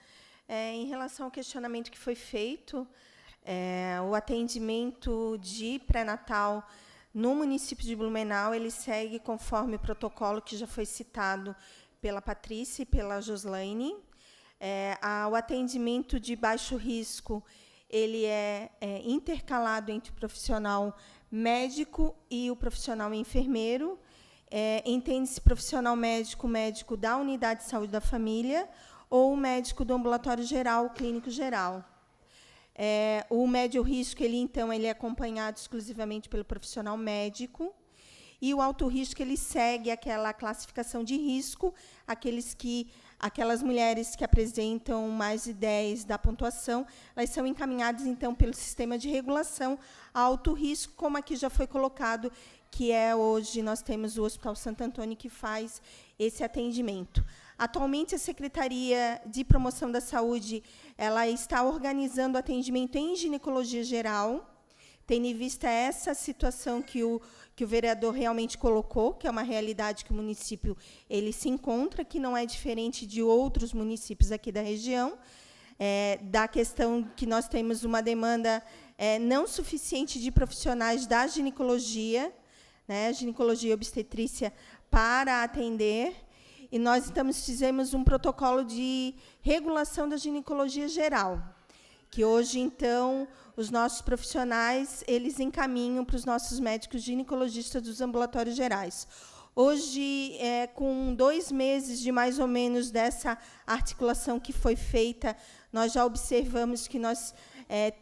Em relação ao questionamento que foi feito, o atendimento de pré-natal no município de Blumenau, ele segue conforme o protocolo que já foi citado pela Patrícia e pela Joslaine. O atendimento de baixo risco, ele é intercalado entre o profissional médico e o profissional enfermeiro. Entende-se profissional médico, médico da unidade de saúde da família, ou médico do ambulatório geral, clínico geral. O médio risco, então, ele é acompanhado exclusivamente pelo profissional médico, e o alto risco, ele segue aquela classificação de risco, aquelas mulheres que apresentam mais de 10 da pontuação, elas são encaminhadas, então, pelo sistema de regulação a alto risco, como aqui já foi colocado, que hoje nós temos o Hospital Santo Antônio, que faz esse atendimento. Atualmente, a Secretaria de Promoção da Saúde ela está organizando atendimento em ginecologia geral, tendo em vista essa situação que o vereador realmente colocou, que é uma realidade que o município ele se encontra, que não é diferente de outros municípios aqui da região, da questão que nós temos uma demanda não suficiente de profissionais da ginecologia, né, ginecologia e obstetrícia, para atender, e nós fizemos um protocolo de regulação da ginecologia geral, que hoje, então, os nossos profissionais eles encaminham para os nossos médicos ginecologistas dos ambulatórios gerais. Hoje, com 2 meses de mais ou menos dessa articulação que foi feita, nós já observamos que nós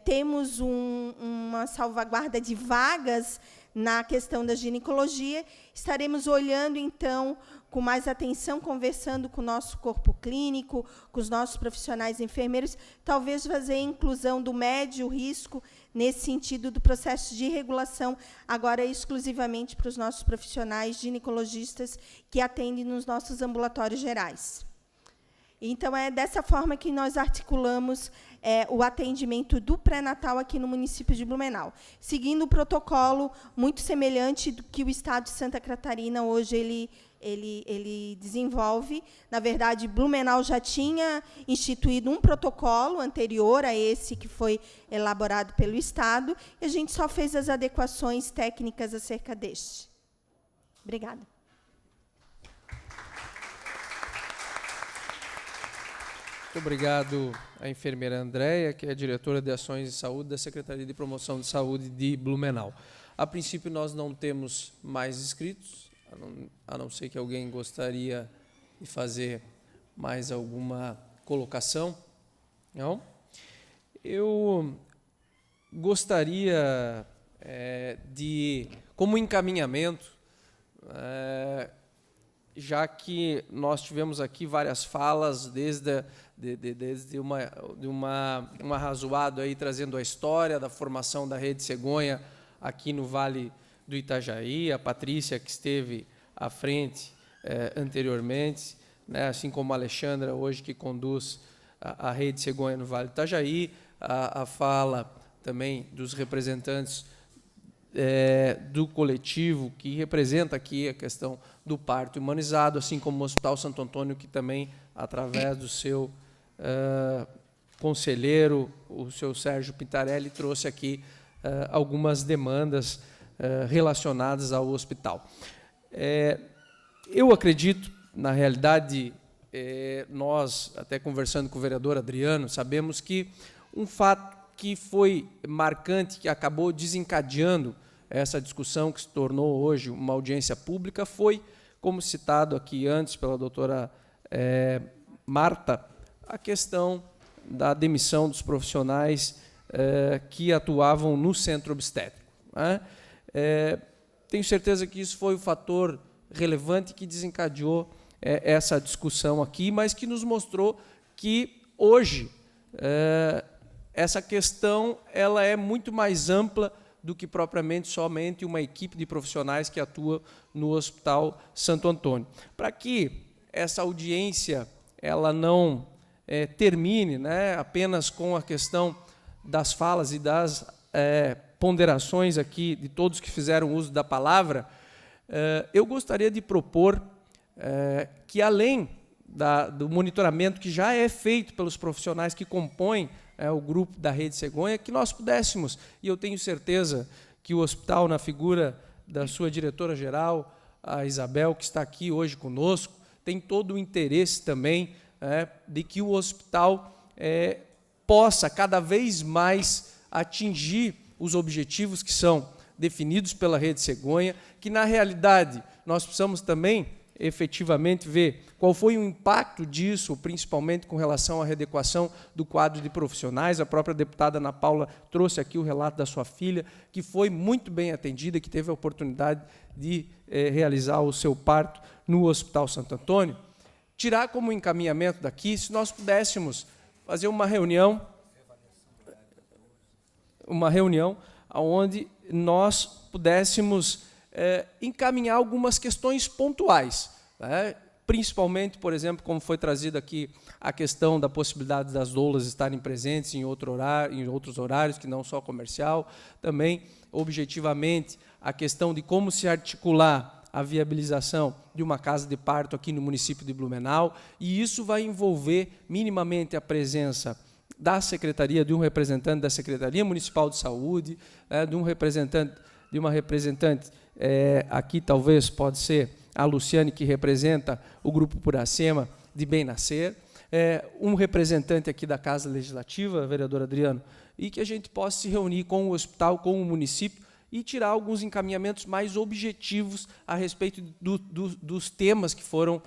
temos uma salvaguarda de vagas na questão da ginecologia. Estaremos olhando, então, com mais atenção, conversando com o nosso corpo clínico, com os nossos profissionais enfermeiros, talvez fazer a inclusão do médio risco nesse sentido do processo de regulação, agora exclusivamente para os nossos profissionais ginecologistas que atendem nos nossos ambulatórios gerais. Então, é dessa forma que nós articulamos o atendimento do pré-natal aqui no município de Blumenau, seguindo o protocolo muito semelhante do que o Estado de Santa Catarina hoje ele desenvolve. Na verdade, Blumenau já tinha instituído um protocolo anterior a esse que foi elaborado pelo Estado, e a gente só fez as adequações técnicas acerca deste. Obrigada. Muito obrigado à enfermeira Andréia, que é a diretora de Ações de Saúde da Secretaria de Promoção de Saúde de Blumenau. A princípio, nós não temos mais inscritos, a não ser que alguém gostaria de fazer mais alguma colocação. Não? Eu gostaria de, como encaminhamento, já que nós tivemos aqui várias falas, desde uma razoado aí trazendo a história da formação da Rede Cegonha aqui no Vale do Itajaí, a Patrícia, que esteve à frente anteriormente, né, assim como a Alexandra, hoje, que conduz a Rede Cegonha no Vale do Itajaí, a fala também dos representantes do coletivo, que representa aqui a questão do parto humanizado, assim como o Hospital Santo Antônio, que também, através do seu conselheiro, o seu Sérgio Pintarelli, trouxe aqui algumas demandas relacionadas ao hospital. Eu acredito, na realidade, nós, até conversando com o vereador Adriano, sabemos que um fato que foi marcante, que acabou desencadeando essa discussão, que se tornou hoje uma audiência pública, foi, como citado aqui antes pela doutora Marta, a questão da demissão dos profissionais que atuavam no centro obstétrico. Né? Tenho certeza que isso foi o fator relevante que desencadeou essa discussão aqui, mas que nos mostrou que, hoje, essa questão ela é muito mais ampla do que propriamente somente uma equipe de profissionais que atua no Hospital Santo Antônio. Para que essa audiência ela não termine, né, apenas com a questão das falas e das ponderações aqui de todos que fizeram uso da palavra, eu gostaria de propor que, além do monitoramento que já é feito pelos profissionais que compõem o grupo da Rede Cegonha, que nós pudéssemos, e eu tenho certeza que o hospital, na figura da sua diretora-geral, a Isabel, que está aqui hoje conosco, tem todo o interesse também de que o hospital possa cada vez mais atingir os objetivos que são definidos pela Rede Cegonha, que, na realidade, nós precisamos também efetivamente ver qual foi o impacto disso, principalmente com relação à readequação do quadro de profissionais. A própria deputada Ana Paula trouxe aqui o relato da sua filha, que foi muito bem atendida, que teve a oportunidade de realizar o seu parto no Hospital Santo Antônio. Tirar como encaminhamento daqui, se nós pudéssemos fazer uma reunião onde nós pudéssemos encaminhar algumas questões pontuais, né? Principalmente, por exemplo, como foi trazida aqui a questão da possibilidade das doulas estarem presentes em outros horários, que não só comercial, também, objetivamente, a questão de como se articular a viabilização de uma casa de parto aqui no município de Blumenau, e isso vai envolver minimamente a presença da Secretaria, de um representante da Secretaria Municipal de Saúde, de uma representante, aqui talvez pode ser a Luciane, que representa o Grupo Puracema de Bem Nascer, um representante aqui da Casa Legislativa, vereador Adriano, e que a gente possa se reunir com o hospital, com o município, e tirar alguns encaminhamentos mais objetivos a respeito dos temas que foram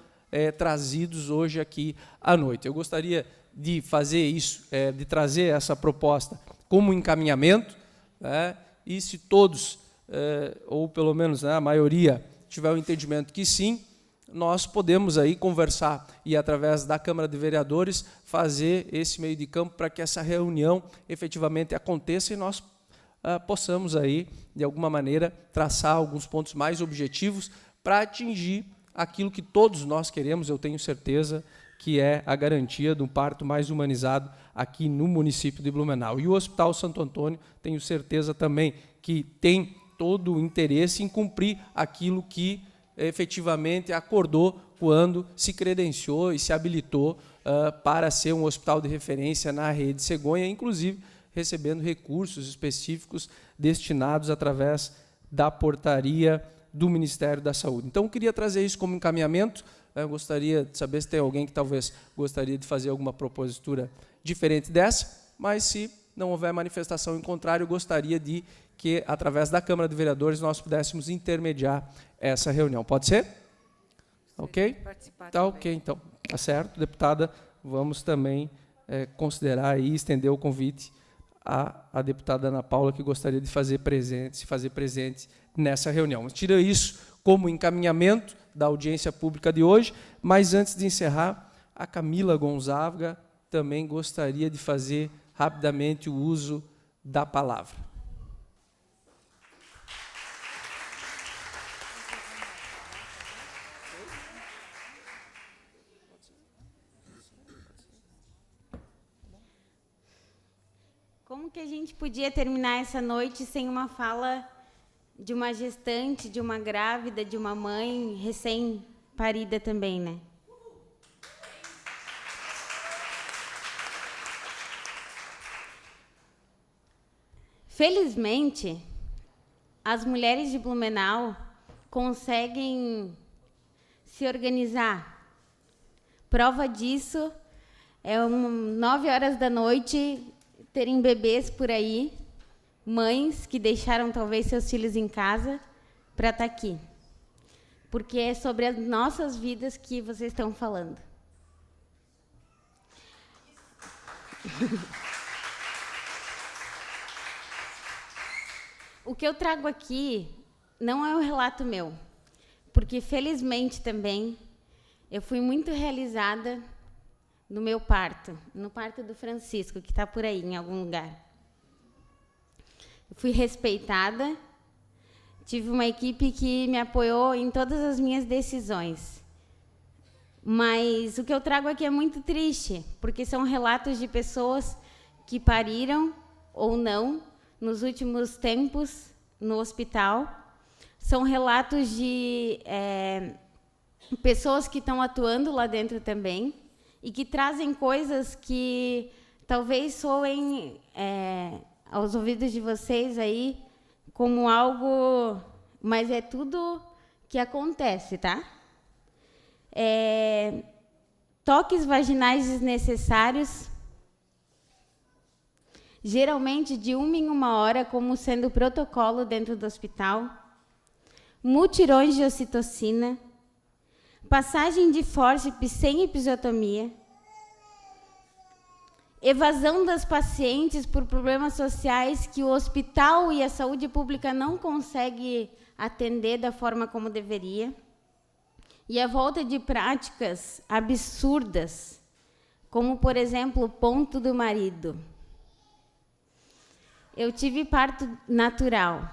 trazidos hoje aqui à noite. Eu gostaria de fazer isso, de trazer essa proposta como encaminhamento, né, e se todos, ou pelo menos, né, a maioria, tiver o entendimento que sim, nós podemos aí conversar e, através da Câmara de Vereadores, fazer esse meio de campo para que essa reunião efetivamente aconteça e nós possamos aí, de alguma maneira, traçar alguns pontos mais objetivos para atingir aquilo que todos nós queremos, eu tenho certeza, que é a garantia de um parto mais humanizado aqui no município de Blumenau. E o Hospital Santo Antônio, tenho certeza também que tem todo o interesse em cumprir aquilo que efetivamente acordou quando se credenciou e se habilitou para ser um hospital de referência na rede Cegonha, inclusive recebendo recursos específicos destinados através da portaria do Ministério da Saúde. Então, eu queria trazer isso como encaminhamento. Eu gostaria de saber se tem alguém que talvez gostaria de fazer alguma propositura diferente dessa, mas se não houver manifestação em contrário, eu gostaria de que, através da Câmara de Vereadores, nós pudéssemos intermediar essa reunião. Pode ser? Ok? Tá ok, então. Tá certo, deputada. Vamos também considerar e estender o convite à deputada Ana Paula, que gostaria de se fazer presente nessa reunião. Tira isso como encaminhamento da audiência pública de hoje, mas antes de encerrar, a Camila Gonzaga também gostaria de fazer rapidamente o uso da palavra. Como que a gente podia terminar essa noite sem uma fala de uma gestante, de uma grávida, de uma mãe recém-parida também, né? Felizmente, as mulheres de Blumenau conseguem se organizar. Prova disso é 9 horas da noite terem bebês por aí, mães que deixaram talvez seus filhos em casa para estar aqui. Porque é sobre as nossas vidas que vocês estão falando. O que eu trago aqui não é um relato meu, porque felizmente também eu fui muito realizada no meu parto, no parto do Francisco, que está por aí em algum lugar. Eu fui respeitada, tive uma equipe que me apoiou em todas as minhas decisões. Mas o que eu trago aqui é muito triste, porque são relatos de pessoas que pariram ou não nos últimos tempos no hospital. São relatos de pessoas que estão atuando lá dentro também e que trazem coisas que talvez soem aos ouvidos de vocês aí como algo, mas é tudo que acontece, tá? Toques vaginais desnecessários, geralmente de 1 em 1 hora, como sendo o protocolo dentro do hospital, mutirões de ocitocina, passagem de fórceps sem episiotomia, evasão das pacientes por problemas sociais que o hospital e a saúde pública não conseguem atender da forma como deveria, e a volta de práticas absurdas, como, por exemplo, o ponto do marido. Eu tive parto natural,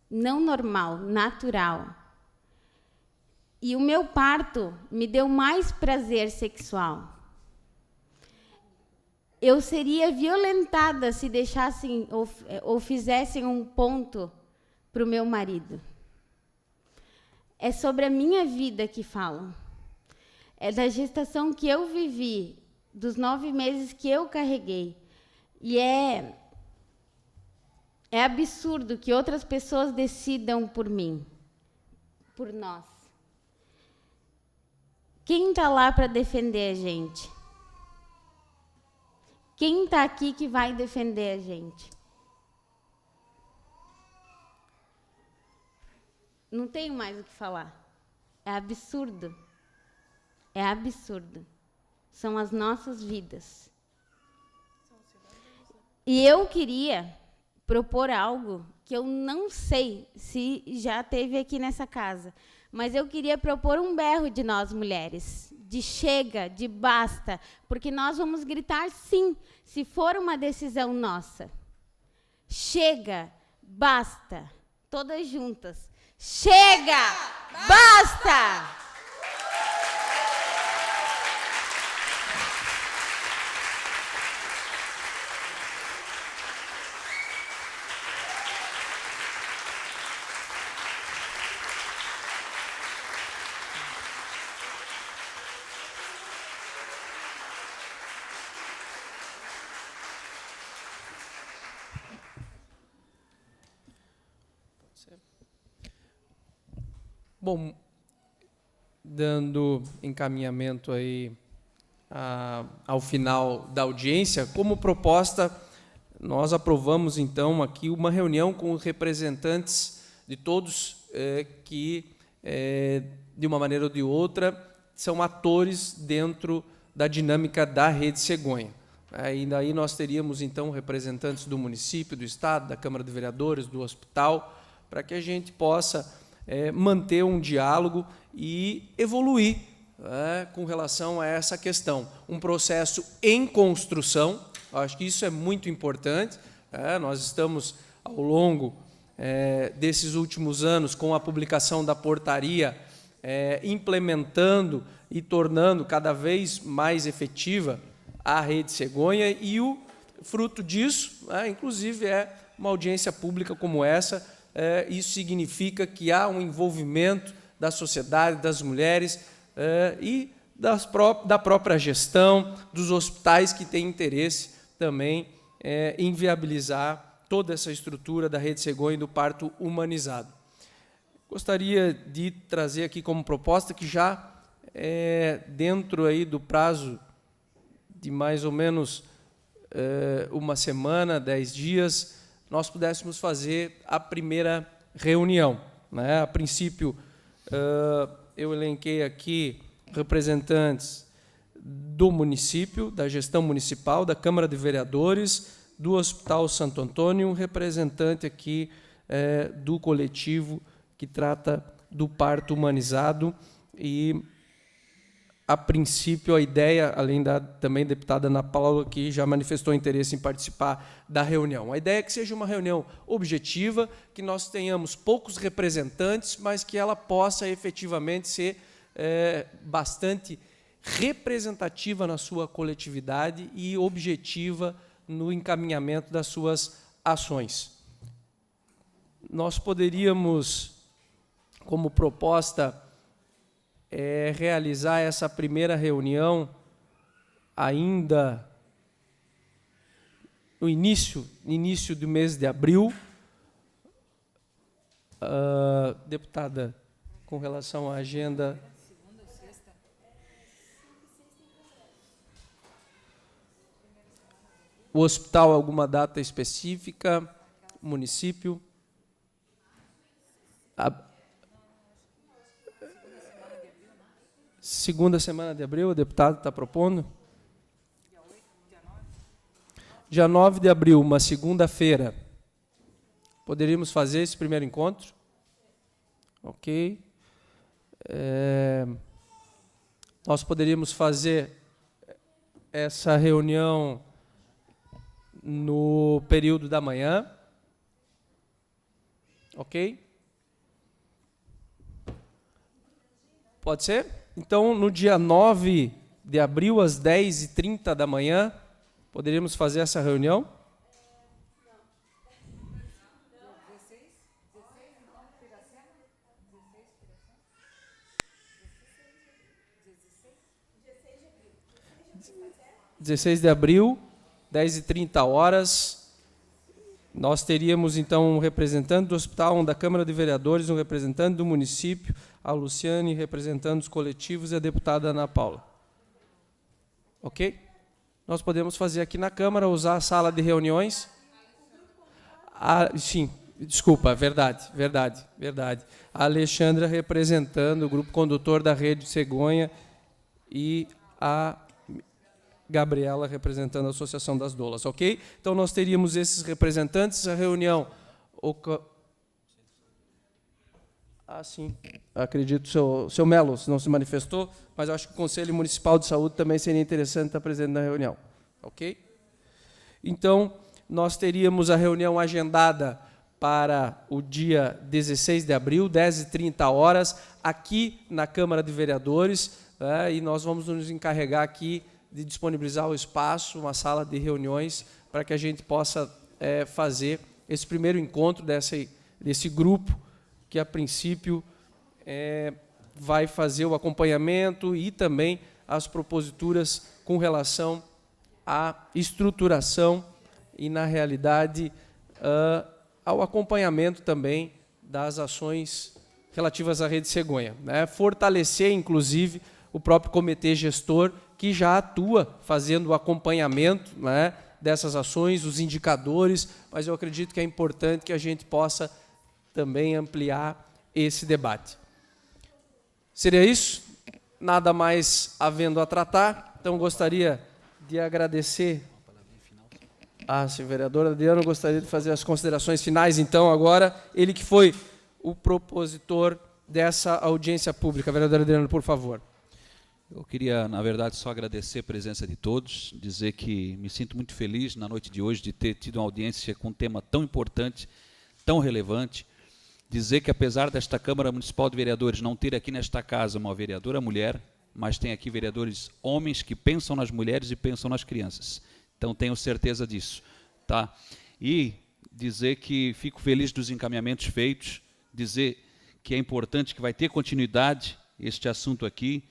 não normal, natural. E o meu parto me deu mais prazer sexual. Eu seria violentada se deixassem ou fizessem um ponto para o meu marido. É sobre a minha vida que falam. É da gestação que eu vivi, dos 9 meses que eu carreguei. E é absurdo que outras pessoas decidam por mim, por nós. Quem está lá para defender a gente? Quem está aqui que vai defender a gente? Não tenho mais o que falar. É absurdo. É absurdo. São as nossas vidas. E eu queria propor algo que eu não sei se já teve aqui nessa casa, mas eu queria propor um berro de nós mulheres, de chega, de basta, porque nós vamos gritar sim, se for uma decisão nossa. Chega, basta, todas juntas. Chega, basta! Bom, dando encaminhamento aí ao final da audiência, como proposta, nós aprovamos, então, aqui uma reunião com representantes de todos que, de uma maneira ou de outra, são atores dentro da dinâmica da Rede Cegonha. E daí nós teríamos, então, representantes do município, do Estado, da Câmara de Vereadores, do hospital, para que a gente possa manter um diálogo e evoluir com relação a essa questão. Um processo em construção, acho que isso é muito importante. Nós estamos, ao longo desses últimos anos, com a publicação da portaria, implementando e tornando cada vez mais efetiva a Rede Cegonha, e o fruto disso, inclusive, é uma audiência pública como essa. Isso significa que há um envolvimento da sociedade, das mulheres e da própria gestão, dos hospitais que têm interesse também em viabilizar toda essa estrutura da Rede Cegonha e do parto humanizado. Gostaria de trazer aqui como proposta que já dentro aí do prazo de mais ou menos uma semana, 10 dias, nós pudéssemos fazer a primeira reunião. A princípio, eu elenquei aqui representantes do município, da gestão municipal, da Câmara de Vereadores, do Hospital Santo Antônio, um representante aqui do coletivo que trata do parto humanizado. E, a princípio, a ideia, além da também deputada Ana Paula, que já manifestou interesse em participar da reunião. A ideia é que seja uma reunião objetiva, que nós tenhamos poucos representantes, mas que ela possa efetivamente ser bastante representativa na sua coletividade e objetiva no encaminhamento das suas ações. Nós poderíamos, como proposta, realizar essa primeira reunião ainda no início do mês de abril. Deputada, com relação à agenda... O hospital, alguma data específica? Município? Segunda semana de abril, o deputado está propondo? Dia 9 de abril, uma segunda-feira. Poderíamos fazer esse primeiro encontro? Ok. Nós poderíamos fazer essa reunião no período da manhã. Ok? Pode ser? Então, no dia 9 de abril, às 10h30 da manhã, poderíamos fazer essa reunião? Não. 16 de abril, 10h30. Nós teríamos, então, um representante do hospital, um da Câmara de Vereadores, um representante do município, a Luciane representando os coletivos e a deputada Ana Paula. Ok? Nós podemos fazer aqui na Câmara, usar a sala de reuniões. Sim, Desculpa, verdade. A Alexandra representando o grupo condutor da Rede Cegonha e a Gabriela representando a Associação das Doulas, ok? Então, nós teríamos esses representantes, a reunião... sim. Acredito o seu Melo não se manifestou, mas eu acho que o Conselho Municipal de Saúde também seria interessante estar presente na reunião, ok? Então, nós teríamos a reunião agendada para o dia 16 de abril, 10h30, aqui na Câmara de Vereadores, e nós vamos nos encarregar aqui de disponibilizar o espaço, uma sala de reuniões, para que a gente possa fazer esse primeiro encontro desse grupo, que, a princípio, vai fazer o acompanhamento e também as proposituras com relação à estruturação e, na realidade, ao acompanhamento também das ações relativas à Rede Cegonha, né? Fortalecer, inclusive, o próprio comitê gestor, que já atua fazendo o acompanhamento, né, dessas ações, os indicadores, mas eu acredito que é importante que a gente possa também ampliar esse debate. Seria isso? Nada mais havendo a tratar, então gostaria de agradecer... sim, vereador Adriano, gostaria de fazer as considerações finais, então, agora, ele que foi o propositor dessa audiência pública. Vereador Adriano, por favor. Eu queria, na verdade, só agradecer a presença de todos, dizer que me sinto muito feliz na noite de hoje de ter tido uma audiência com um tema tão importante, tão relevante, dizer que, apesar desta Câmara Municipal de Vereadores não ter aqui nesta casa uma vereadora mulher, mas tem aqui vereadores homens que pensam nas mulheres e pensam nas crianças. Então, tenho certeza disso. Tá? E dizer que fico feliz dos encaminhamentos feitos, dizer que é importante, que vai ter continuidade este assunto aqui,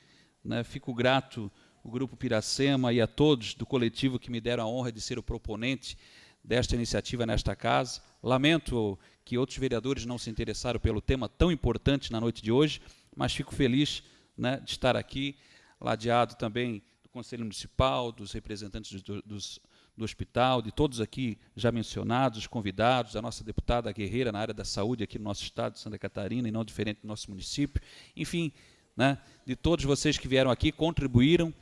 né? Fico grato ao Grupo Piracema e a todos do coletivo que me deram a honra de ser o proponente desta iniciativa nesta casa. Lamento que outros vereadores não se interessaram pelo tema tão importante na noite de hoje, mas fico feliz, né, de estar aqui, ladeado também do Conselho Municipal, dos representantes do hospital, de todos aqui já mencionados, os convidados, a nossa deputada guerreira na área da saúde aqui no nosso estado de Santa Catarina, e não diferente do nosso município. Enfim, né, de todos vocês que vieram aqui, contribuíram,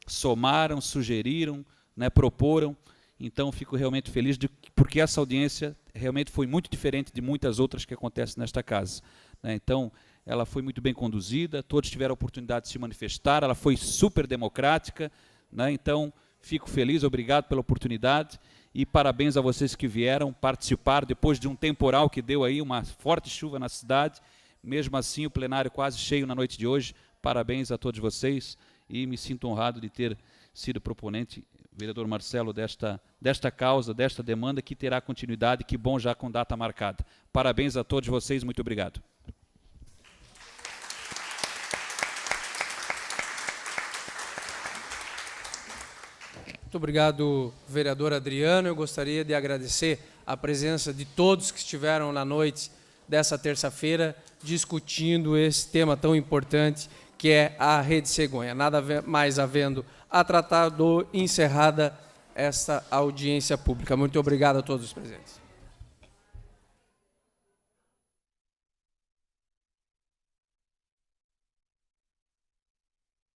somaram, sugeriram, né, proporam. Então, fico realmente feliz porque essa audiência realmente foi muito diferente de muitas outras que acontecem nesta casa, né? Então, ela foi muito bem conduzida, todos tiveram a oportunidade de se manifestar, ela foi super democrática, né? Então, fico feliz, obrigado pela oportunidade e parabéns a vocês que vieram participar depois de um temporal que deu aí, uma forte chuva na cidade, mesmo assim o plenário quase cheio na noite de hoje. Parabéns a todos vocês e me sinto honrado de ter sido proponente, vereador Marcelo, desta causa, desta demanda que terá continuidade, que bom já com data marcada. Parabéns a todos vocês, muito obrigado. Muito obrigado, vereador Adriano. Eu gostaria de agradecer a presença de todos que estiveram na noite dessa terça-feira discutindo esse tema tão importante que é a Rede Cegonha. Nada mais havendo a tratar, encerrada esta audiência pública. Muito obrigado a todos os presentes.